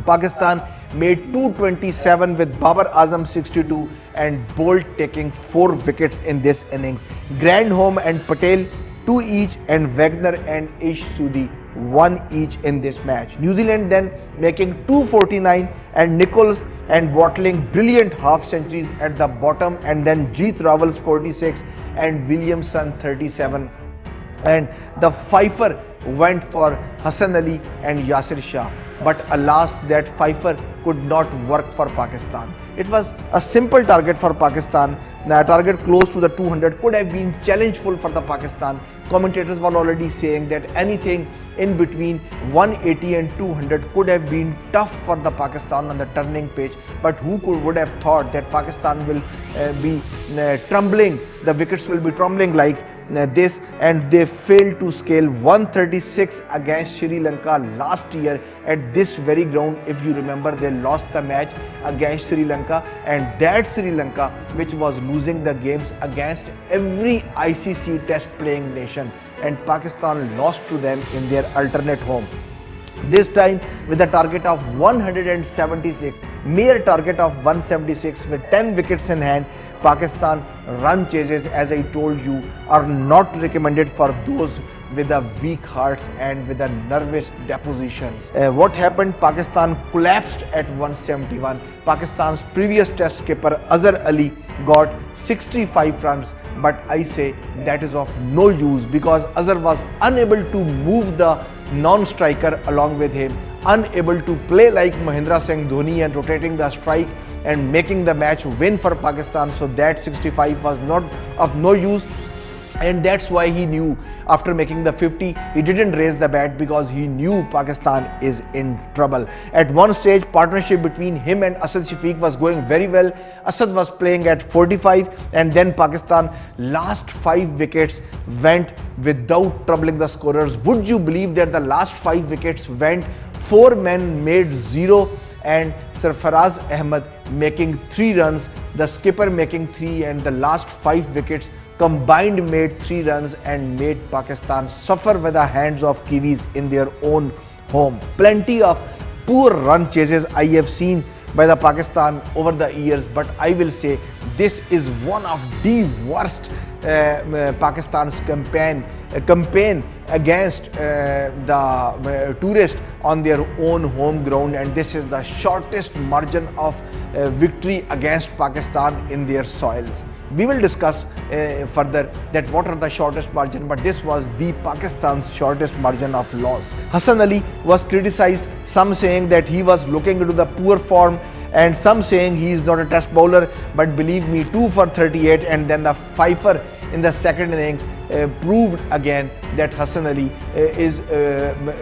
Pakistan made 227 with Babar Azam 62 and Bolt taking 4 wickets in this innings. Grandholm and Patel 2 each, and Wagner and Ish Sudhi 1 each in this match. New Zealand then making 249 and Nichols and Watling brilliant half centuries at the bottom, and then Jeet Rawal's 46 and Williamson 37, and the fifer went for Hassan Ali and Yasir Shah, but alas that fifer could not work for Pakistan. It was a simple target for Pakistan. The target close to the 200 could have been challengeful for the Pakistan. Commentators were already saying that anything in between 180 and 200 could have been tough for the Pakistan on the turning pitch, but who would have thought that Pakistan will be trembling, the wickets will be trembling like this, and they failed to scale 136 against Sri Lanka last year at this very ground. If you remember, they lost the match against Sri Lanka, and that Sri Lanka which was losing the games against every ICC test playing nation, and Pakistan lost to them in their alternate home. This time with a target of 176, mere target of 176 with 10 wickets in hand. Pakistan run chases, as I told you, are not recommended for those with a weak hearts and with a nervous depositions. What happened? Pakistan collapsed at 171. Pakistan's previous test skipper Azhar Ali got 65 runs, but I say that is of no use because Azhar was unable to move the non-striker along with him, unable to play like Mahendra Singh Dhoni and rotating the strike and making the match win for Pakistan. So that 65 was not of no use, and that's why he knew after making the 50 he didn't raise the bat, because he knew Pakistan is in trouble. At one stage, partnership between him and Asad Shafiq was going very well. Asad was playing at 45, and then Pakistan last 5 wickets went without troubling the scorers. Would you believe that the last 5 wickets went, 4 men made 0, and Sarfaraz Ahmed making 3 runs, the skipper making 3, and the last 5 wickets combined made 3 runs and made Pakistan suffer with the hands of Kiwis in their own home. Plenty of poor run chases I have seen by the Pakistan over the years, but I will say this is one of the worst Pakistan's campaign against the tourists on their own home ground, and this is the shortest margin of victory against Pakistan in their soils. We will discuss further that what are the shortest margin, but this was the Pakistan's shortest margin of loss. Hassan Ali was criticized, some saying that he was looking into the poor form, and some saying he is not a test bowler, but believe me, 2 for 38, and then the fifer in the second innings proved again that Hassan Ali is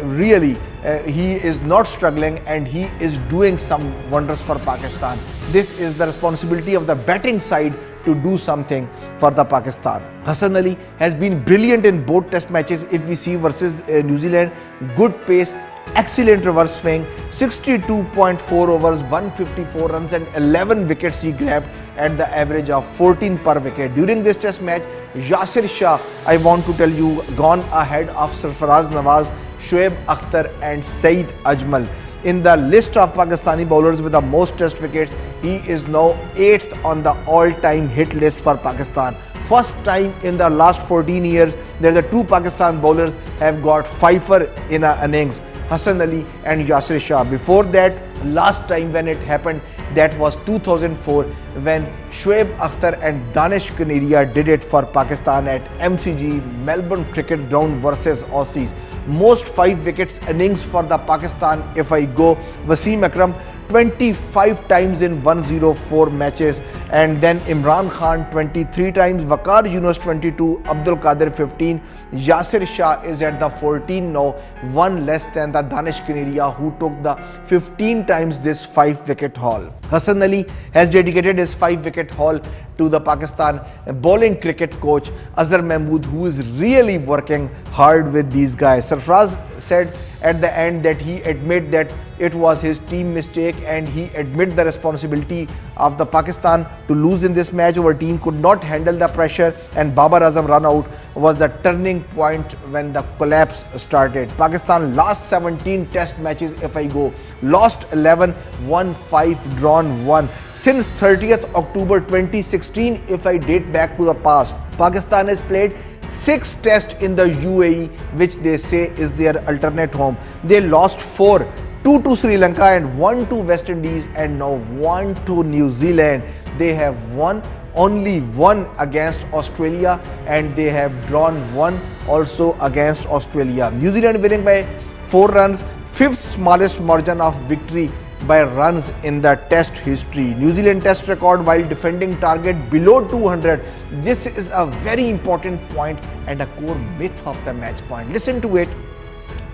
really he is not struggling, and he is doing some wonders for Pakistan. This is the responsibility of the batting side to do something for the Pakistan. Hassan Ali has been brilliant in both test matches. If we see versus New Zealand, good pace, excellent reverse swing, 62.4 overs, 154 runs and 11 wickets he grabbed at the average of 14 per wicket. During this test match, Yasir Shah, I want to tell you, gone ahead of Sarfaraz Nawaz, Shoaib Akhtar and Saeed Ajmal. In the list of Pakistani bowlers with the most test wickets, he is now 8th on the all-time hit list for Pakistan. First time in the last 14 years, there are 2 Pakistan bowlers have got fifer in an innings, Hassan Ali and Yasir Shah. Before that, last time when it happened, that was 2004 when Shoaib Akhtar and Danish Kaneria did it for Pakistan at MCG Melbourne Cricket Ground versus Aussies. Most 5 wickets innings for the Pakistan. If I go, Wasim Akram 25 times in 104 matches, and then Imran Khan 23 times, Waqar Yunus 22, Abdul Qadir 15, Yasir Shah is at the 14 now, one less than the Danish Kanaria who took the 15 times this 5-wicket haul. Hassan Ali has dedicated his 5-wicket haul to the Pakistan bowling cricket coach Azhar Mahmood, who is really working hard with these guys. Sarfraz said at the end that he admit that it was his team mistake and he admit the responsibility of the Pakistan to lose in this match. Our team could not handle the pressure and Babar Azam run out was the turning point when the collapse started. Pakistan last 17 test matches if I go, lost 11, won 5, drawn 1. Since 30th October 2016 if I date back to the past, Pakistan has played 6 tests in the UAE, which they say is their alternate home. They lost 4, 2 to Sri Lanka and 1 to West Indies and now 1 to New Zealand. They have won only 1 against Australia and they have drawn 1 also against Australia. New Zealand winning by 4 runs, 5th smallest margin of victory by runs in the test history. New Zealand test record while defending target below 200. This is a very important point and a core myth of the match point. Listen to it.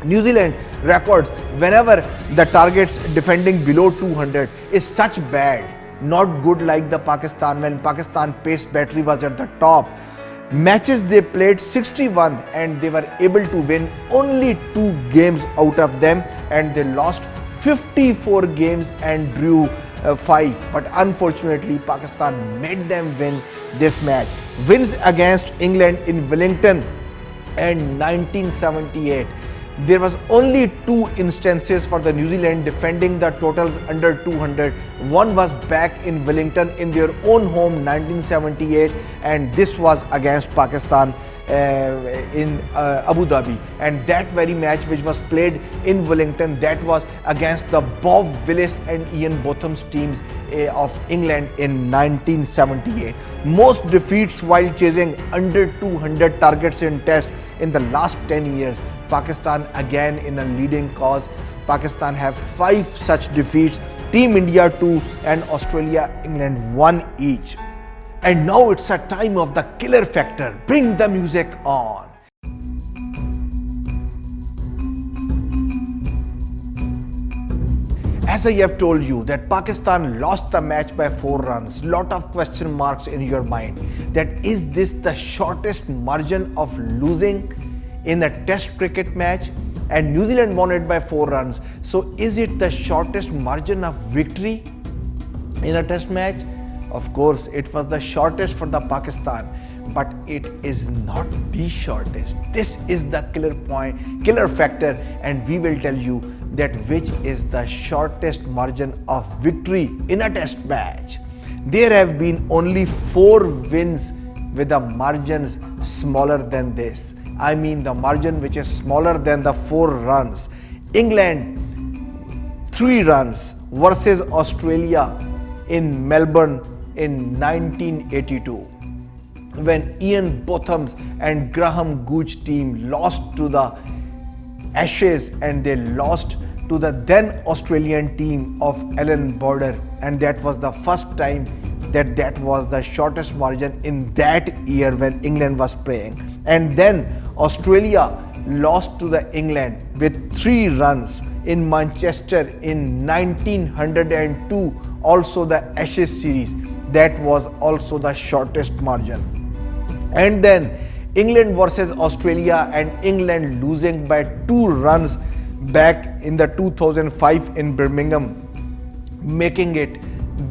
New Zealand records whenever the targets defending below 200 is such bad, not good like the Pakistan when Pakistan pace battery was at the top. Matches they played 61 and they were able to win only 2 games out of them and they lost 54 games and drew 5, but unfortunately Pakistan made them win this match. Wins against England in Wellington and 1978. There was only 2 instances for the New Zealand defending the totals under 200. One was back in Wellington in their own home 1978 and this was against Pakistan in Abu Dhabi, and that very match which was played in Wellington, that was against the Bob Willis and Ian Botham's teams of England in 1978. Most defeats while chasing under 200 targets in test in the last 10 years. Pakistan again in a leading cause. Pakistan have 5 such defeats, Team India 2 and Australia, England 1 each. And now it's a time of the killer factor. Bring the music on. As I have told you that Pakistan lost the match by 4 runs, lot of question marks in your mind that is this the shortest margin of losing in a test cricket match, and New Zealand won it by 4 runs. So is it the shortest margin of victory in a test match? Of course, it was the shortest for the Pakistan, but it is not the shortest. This is the killer factor, and we will tell you that which is the shortest margin of victory in a test match. There have been only 4 wins with the margins smaller than this. I mean the margin which is smaller than the 4 runs. England 3 runs versus Australia in Melbourne in 1982 when Ian Botham's and Graham Gooch team lost to the Ashes and they lost to the then Australian team of Alan Border, and that was the first time that was the shortest margin in that year when England was playing. And then Australia lost to the England with 3 runs in Manchester in 1902, also the Ashes series. That was also the shortest margin. And then England versus Australia and England losing by 2 runs back in the 2005 in Birmingham, making it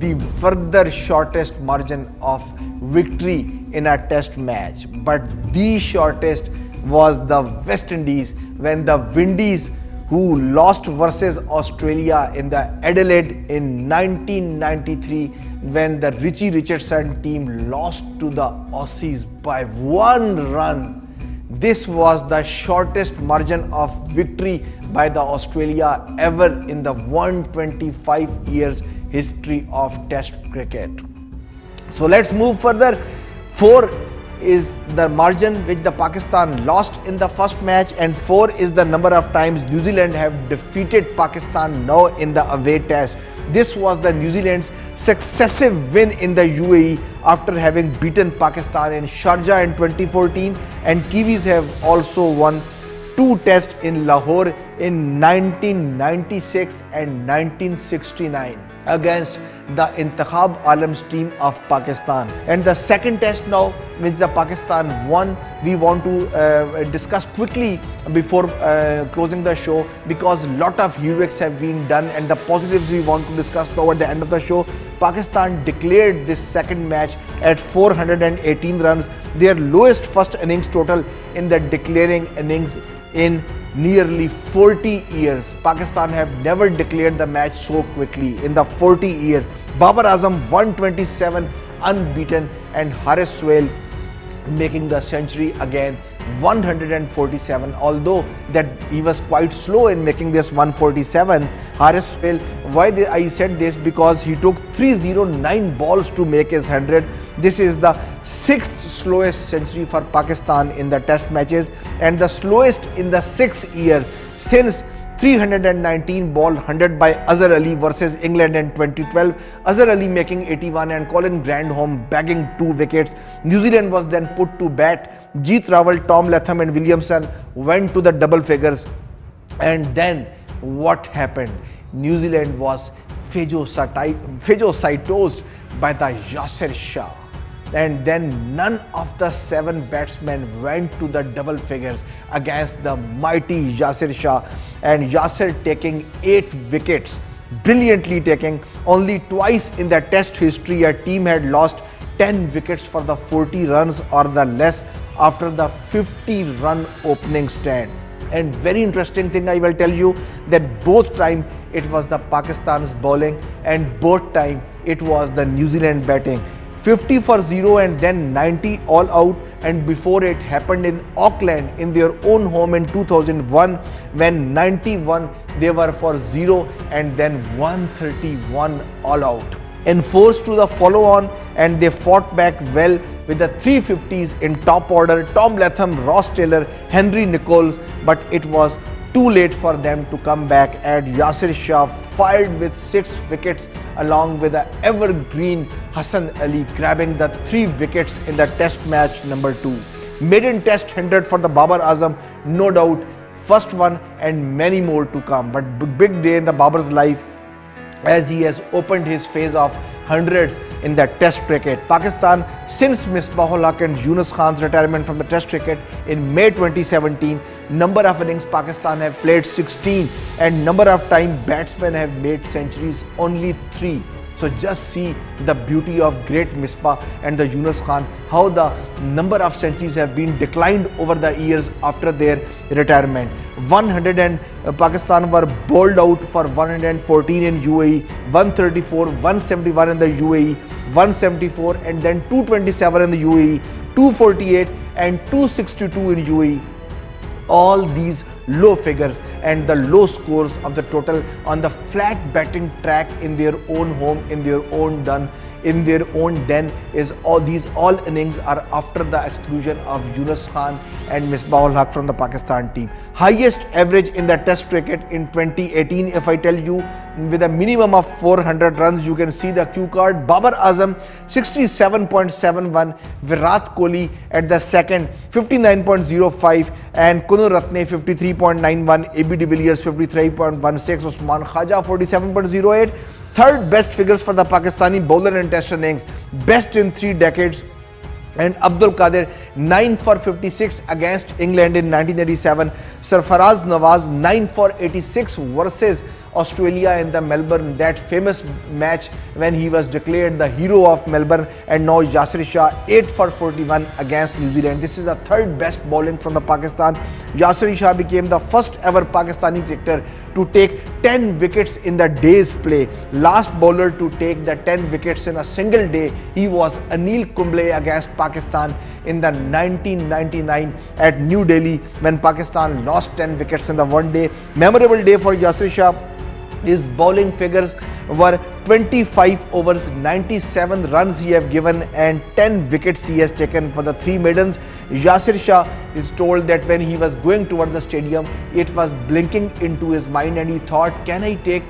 the further shortest margin of victory in a test match. But the shortest was the West Indies when the Windies, who lost versus Australia in the Adelaide in 1993, when the Richie Richardson team lost to the Aussies by 1 run. This was the shortest margin of victory by the Australia ever in the 125 years history of test cricket. So let's move further. 4 is the margin which the Pakistan lost in the first match, and 4 is the number of times New Zealand have defeated Pakistan now in the away test. This was the New Zealand's successive win in the UAE after having beaten Pakistan in Sharjah in 2014, and Kiwis have also won 2 tests in Lahore in 1996 and 1969 against the Intikhab Alam's team of Pakistan. And the second test now, which the Pakistan won, we want to discuss quickly before closing the show, because lot of heroics have been done and the positives we want to discuss toward the end of the show. Pakistan declared this second match at 418 runs, their lowest first innings total in the declaring innings in nearly 40 years. Pakistan have never declared the match so quickly in the 40 years. Babar Azam 127 unbeaten, and Haris Sohail making the century again, 147. Although that he was quite slow in making this 147. Haris Sohail, why I said this, because he took 309 balls to make his 100. This is the 6th slowest century for Pakistan in the test matches, and the slowest in the 6 years since 319 ball 100 by Azhar Ali versus England in 2012. Azhar Ali making 81 and Colin Grandholm bagging 2 wickets. New Zealand was then put to bat. Jeet Rawal, Tom Latham and Williamson went to the double figures. And then what happened? New Zealand was phagocytosed by the Yasir Shah. And then none of the 7 batsmen went to the double figures against the mighty Yasir Shah, and Yasir taking 8 wickets, brilliantly taking. Only twice in the test history a team had lost 10 wickets for the 40 runs or the less after the 50-run opening stand. And very interesting thing I will tell you, that both time it was the Pakistan's bowling and both time it was the New Zealand batting. 50 for 0 and then 90 all out, and before it happened in Auckland in their own home in 2001, when 91 they were for 0 and then 131 all out. Enforced to the follow on, and they fought back well with the 350s in top order: Tom Latham, Ross Taylor, Henry Nichols, but it was too late for them to come back, and Yasir Shah fired with 6 wickets along with the evergreen Hassan Ali grabbing the 3 wickets in the test match number 2. Maiden test 100 for the Babar Azam, no doubt, first one and many more to come. But big day in the Babar's life, as he has opened his phase of hundreds in the test cricket. Pakistan, since Misbah-ul Haq and Yunus Khan's retirement from the test cricket in May 2017, number of innings Pakistan have played 16, and number of time batsmen have made centuries only 3. So just see the beauty of great Misbah and the Yunus Khan, how the number of centuries have been declined over the years after their retirement. 100 and Pakistan were bowled out for 114 in UAE, 134, 171 in the UAE, 174 and then 227 in the UAE, 248 and 262 in UAE. All these low figures and the low scores of the total on the flat batting track in their own home, in their own den is all innings are after the exclusion of Yunus Khan and Misbah-ul Haq from the Pakistan team. Highest average in the test cricket in 2018, if I tell you, with a minimum of 400 runs. You can see the cue card. Babar Azam 67.71, Virat Kohli at the second 59.05, and Kunal Ratne 53.91, AB de Villiers 53.16, Usman Khaja 47.08. Third best figures for the Pakistani bowler and test innings, best in 3 decades. And Abdul Qadir 9 for 56 against England in 1987. Sarfaraz Nawaz 9 for 86 versus Australia in the Melbourne, that famous match when he was declared the hero of Melbourne. And now Yasir Shah 8 for 41 against New Zealand. This is the third best bowling from the Pakistan. Yasir Shah became the first ever Pakistani cricketer to take 10 wickets in the day's play. Last bowler to take the 10 wickets in a single day, he was Anil Kumble against Pakistan in the 1999 at New Delhi, when Pakistan lost 10 wickets in the one day. Memorable day for Yasir Shah. His bowling figures were 25 overs, 97 runs he have given and 10 wickets he has taken for the 3 maidens. Yasir Shah is told that when he was going towards the stadium, it was blinking into his mind and he thought, can I take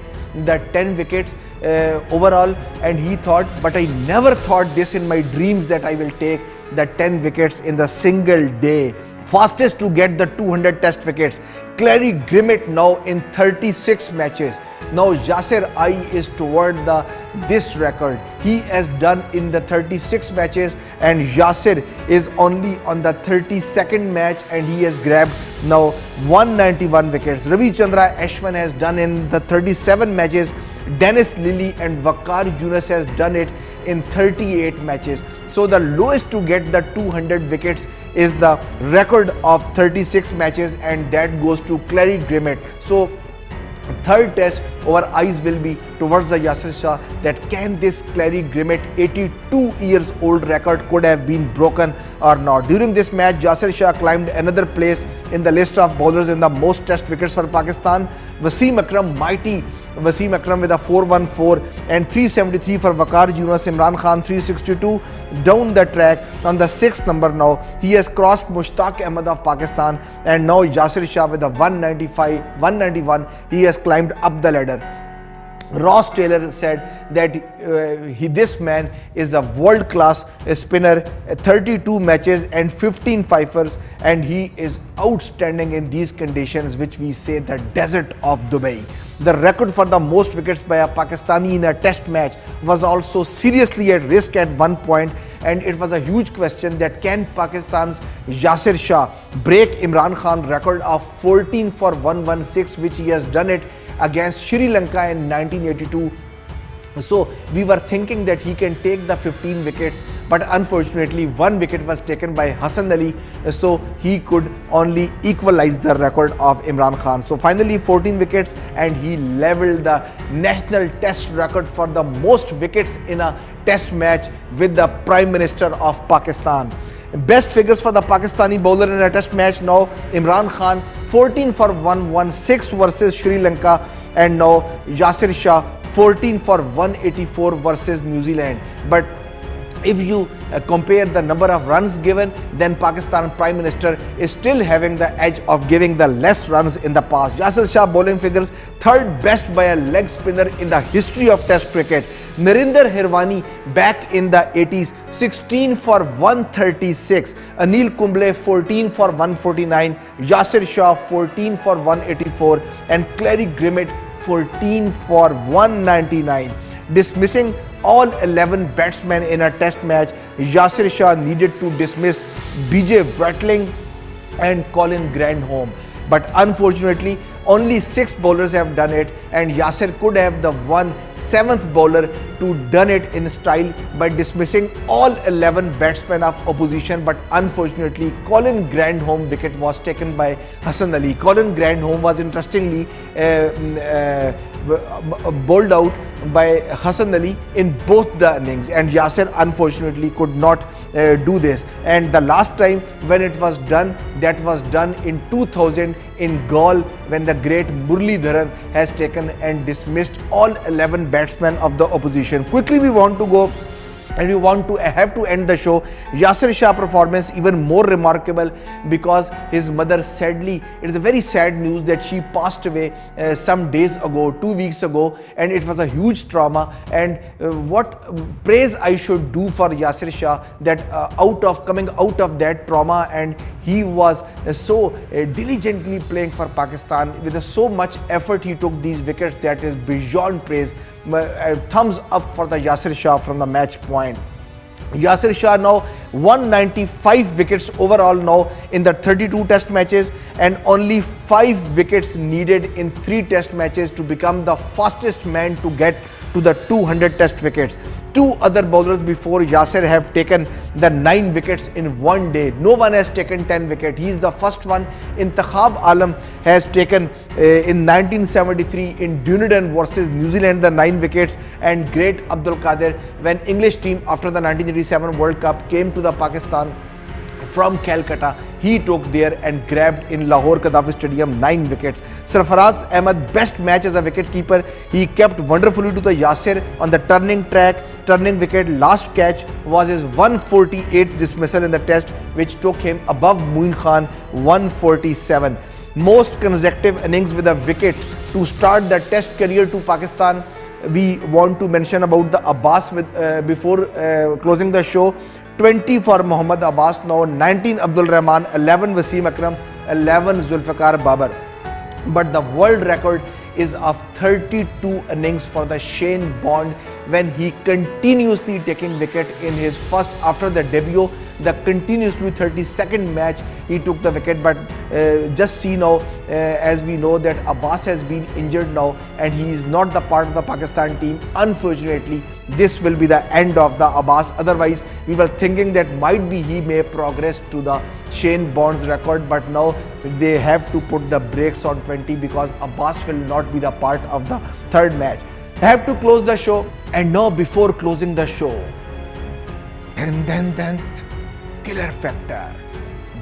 the 10 wickets overall, and he thought, but I never thought this in my dreams that I will take the 10 wickets in the single day. Fastest to get the 200 test wickets. Clary Grimmett now in 36 matches. Now Yasir I is toward this record. He has done in the 36 matches, and Yasir is only on the 32nd match, and he has grabbed now 191 wickets. Ravi Chandra Ashwin has done in the 37 matches. Dennis Lilly and Waqar Yunus has done it in 38 matches. So the lowest to get the 200 wickets is the record of 36 matches, and that goes to Clary Grimmett. So third test, our eyes will be towards the Yasir Shah, that can this Clary Grimmett 82 years old record could have been broken or not. During this match, Yasir Shah climbed another place in the list of bowlers in the most test wickets for Pakistan. Wasim Akram, mighty Wasim Akram with a 414 and 373 for Waqar Yunus. Imran Khan 362 down the track on the 6th number now. He has crossed Mushtaq Ahmed of Pakistan, and now Yasir Shah with a 191. He has climbed up the ladder. Ross Taylor said that this man is a world-class spinner, 32 matches and 15 fifers, and he is outstanding in these conditions, which we say the desert of Dubai. The record for the most wickets by a Pakistani in a test match was also seriously at risk at one point, and it was a huge question that can Pakistan's Yasir Shah break Imran Khan record of 14 for 116, which he has done it against Sri Lanka in 1982. So we were thinking that he can take the 15 wickets, but unfortunately one wicket was taken by Hassan Ali, so he could only equalize the record of Imran Khan. So finally 14 wickets, and he leveled the national test record for the most wickets in a test match with the Prime Minister of Pakistan. Best figures for the Pakistani bowler in a test match now: Imran Khan 14 for 116 versus Sri Lanka, and now Yasir Shah 14 for 184 versus New Zealand. But if you compare the number of runs given, then Pakistan Prime Minister is still having the edge of giving the less runs in the past. Yasir Shah bowling figures third best by a leg spinner in the history of Test cricket. Narinder Hirwani back in the 80s, 16 for 136. Anil Kumble 14 for 149. Yasir Shah 14 for 184, and Clary Grimmett 14 for 199. Dismissing all 11 batsmen in a test match, Yasir Shah needed to dismiss BJ Watling and Colin Grandholm. But unfortunately, only 6 bowlers have done it, and Yasir could have the 7th bowler to done it in style by dismissing all 11 batsmen of opposition. But unfortunately, Colin Grandholm wicket was taken by Hassan Ali. Colin Grandholm was interestingly bowled out by Hassan Ali in both the innings, and Yasir unfortunately could not do this. And the last time when it was done, that was done in 2000 in Gaul, when the great Muralidharan has taken and dismissed all 11 batsmen of the opposition. Quickly we want to go, and we want to have to end the show. Yasir Shah performance even more remarkable because his mother, sadly, it is a very sad news that she passed away some days ago, 2 weeks ago, and it was a huge trauma. And what praise I should do for Yasir Shah, that coming out of that trauma, and he was so diligently playing for Pakistan with so much effort. He took these wickets that is beyond praise. Thumbs up for the Yasir Shah from the match point. Yasir Shah now 195 wickets overall now in the 32 test matches, and only 5 wickets needed in 3 test matches to become the fastest man to get to the 200 test wickets. 2 other bowlers before Yasir have taken the 9 wickets in one day. No one has taken 10 wickets. He is the first one. Intikhab Alam has taken in 1973 in Dunedin versus New Zealand the 9 wickets, and great Abdul Qadir, when English team after the 1987 World Cup came to the Pakistan from Calcutta, he took there and grabbed in Lahore Qaddafi Stadium 9 wickets. Sarfaraz Ahmed best match as a wicketkeeper. He kept wonderfully to the Yasir on the turning wicket. Last catch was his 148th dismissal in the test, which took him above Moin Khan 147. Most consecutive innings with a wicket to start the test career to Pakistan. we want to mention about the Abbas before closing the show. 20 for Muhammad Abbas now, 19 Abdul Rahman, 11 Wasim Akram, 11 Zulfikar Babar. But the world record is of 32 innings for the Shane Bond when he continuously taking wicket in his first, after the debut, the continuously 32nd match he took the wicket. But just see now, as we know that Abbas has been injured now and he is not the part of the Pakistan team. Unfortunately, this will be the end of the Abbas. Otherwise, we were thinking that might be he may progress to the Shane Bond's record, but now they have to put the brakes on 20 because Abbas will not be the part of the third match. I have to close the show, and now before closing the show, then killer factor,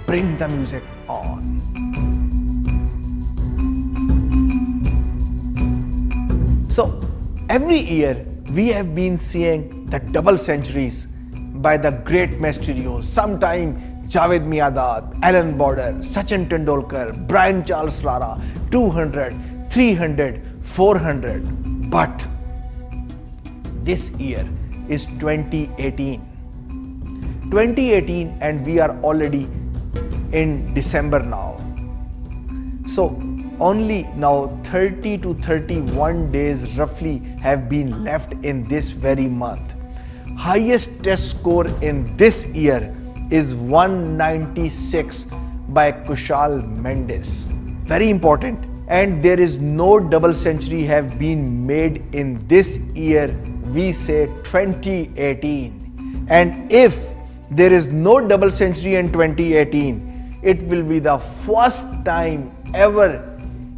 bring the music on. So every year we have been seeing the double centuries by the great Mysterios. Sometime Javed Miandad, Alan Border, Sachin Tendulkar, Brian Charles Lara, 200, 300, 400. But this year is 2018. 2018 and we are already in December now. So only now 30 to 31 days roughly have been left in this very month. Highest test score in this year is 196 by Kushal Mendes. Very important. And there is no double century have been made in this year, we say 2018. And if there is no double century in 2018, it will be the first time ever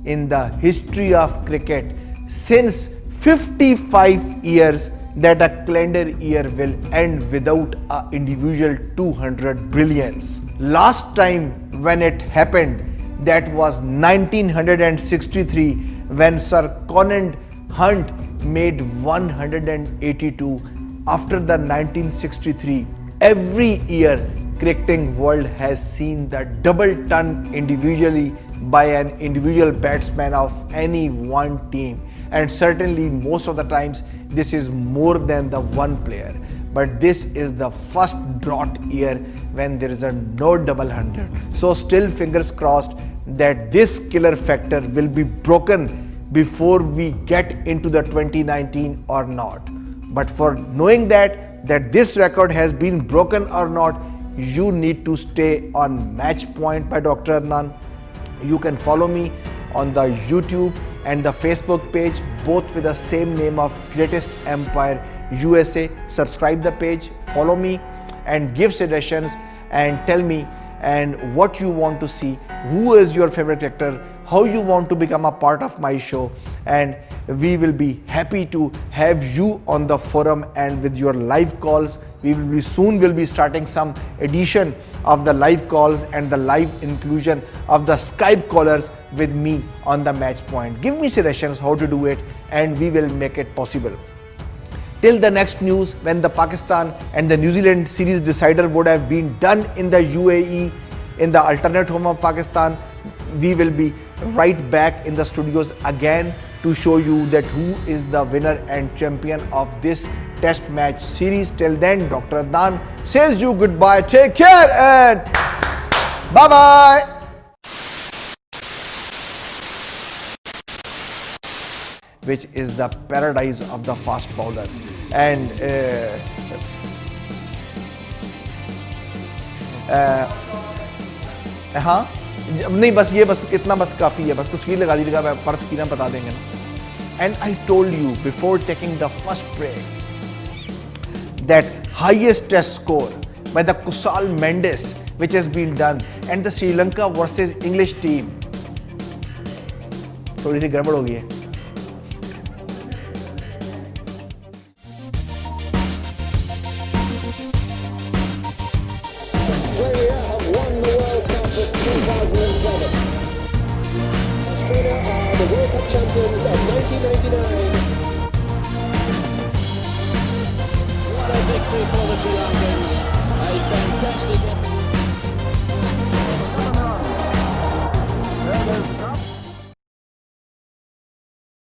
in the history of cricket since 55 years that a calendar year will end without an individual 200 brilliance. Last time when it happened, that was 1963 when Sir Conant Hunt made 182. After the 1963, every year cricketing world has seen the double ton individually by an individual batsman of any one team, and certainly most of the times this is more than the one player. But this is the first drought year when there is a no double hundred. So still fingers crossed that this killer factor will be broken before we get into the 2019 or not. But for knowing that this record has been broken or not, you need to stay on Match Point by Dr. Adnan. You can follow me on the YouTube and the Facebook page, both with the same name of Greatest Empire USA. Subscribe the page, follow me and give suggestions and tell me and what you want to see, who is your favorite actor, how you want to become a part of my show, and we will be happy to have you on the forum and with your live calls. We will be starting some edition of the live calls and the live inclusion of the Skype callers with me on the Match Point. Give me suggestions how to do it and we will make it possible. Till the next news, when the Pakistan and the New Zealand series decider would have been done in the UAE, in the alternate home of Pakistan, we will be right back in the studios again to show you that who is the winner and champion of this test match series. Till then, Dr. Adnan says you goodbye. Take care and bye-bye. Which is the paradise of the fast bowlers. And हाँ नहीं, बस ये बस इतना बस काफ़ी है, बस तस्वीर लगा दीजिएगा, मैं पर्थ की ना बता देंगे ना. And I told you before taking the first break that highest test score by the Kushal Mendes which has been done, and the Sri Lanka versus English team, थोड़ी सी गड़बड़ हो गई है. Australia have won the World Cup of 2007. Australia are the World Cup champions of 1999. What a victory for the Sri Lankans.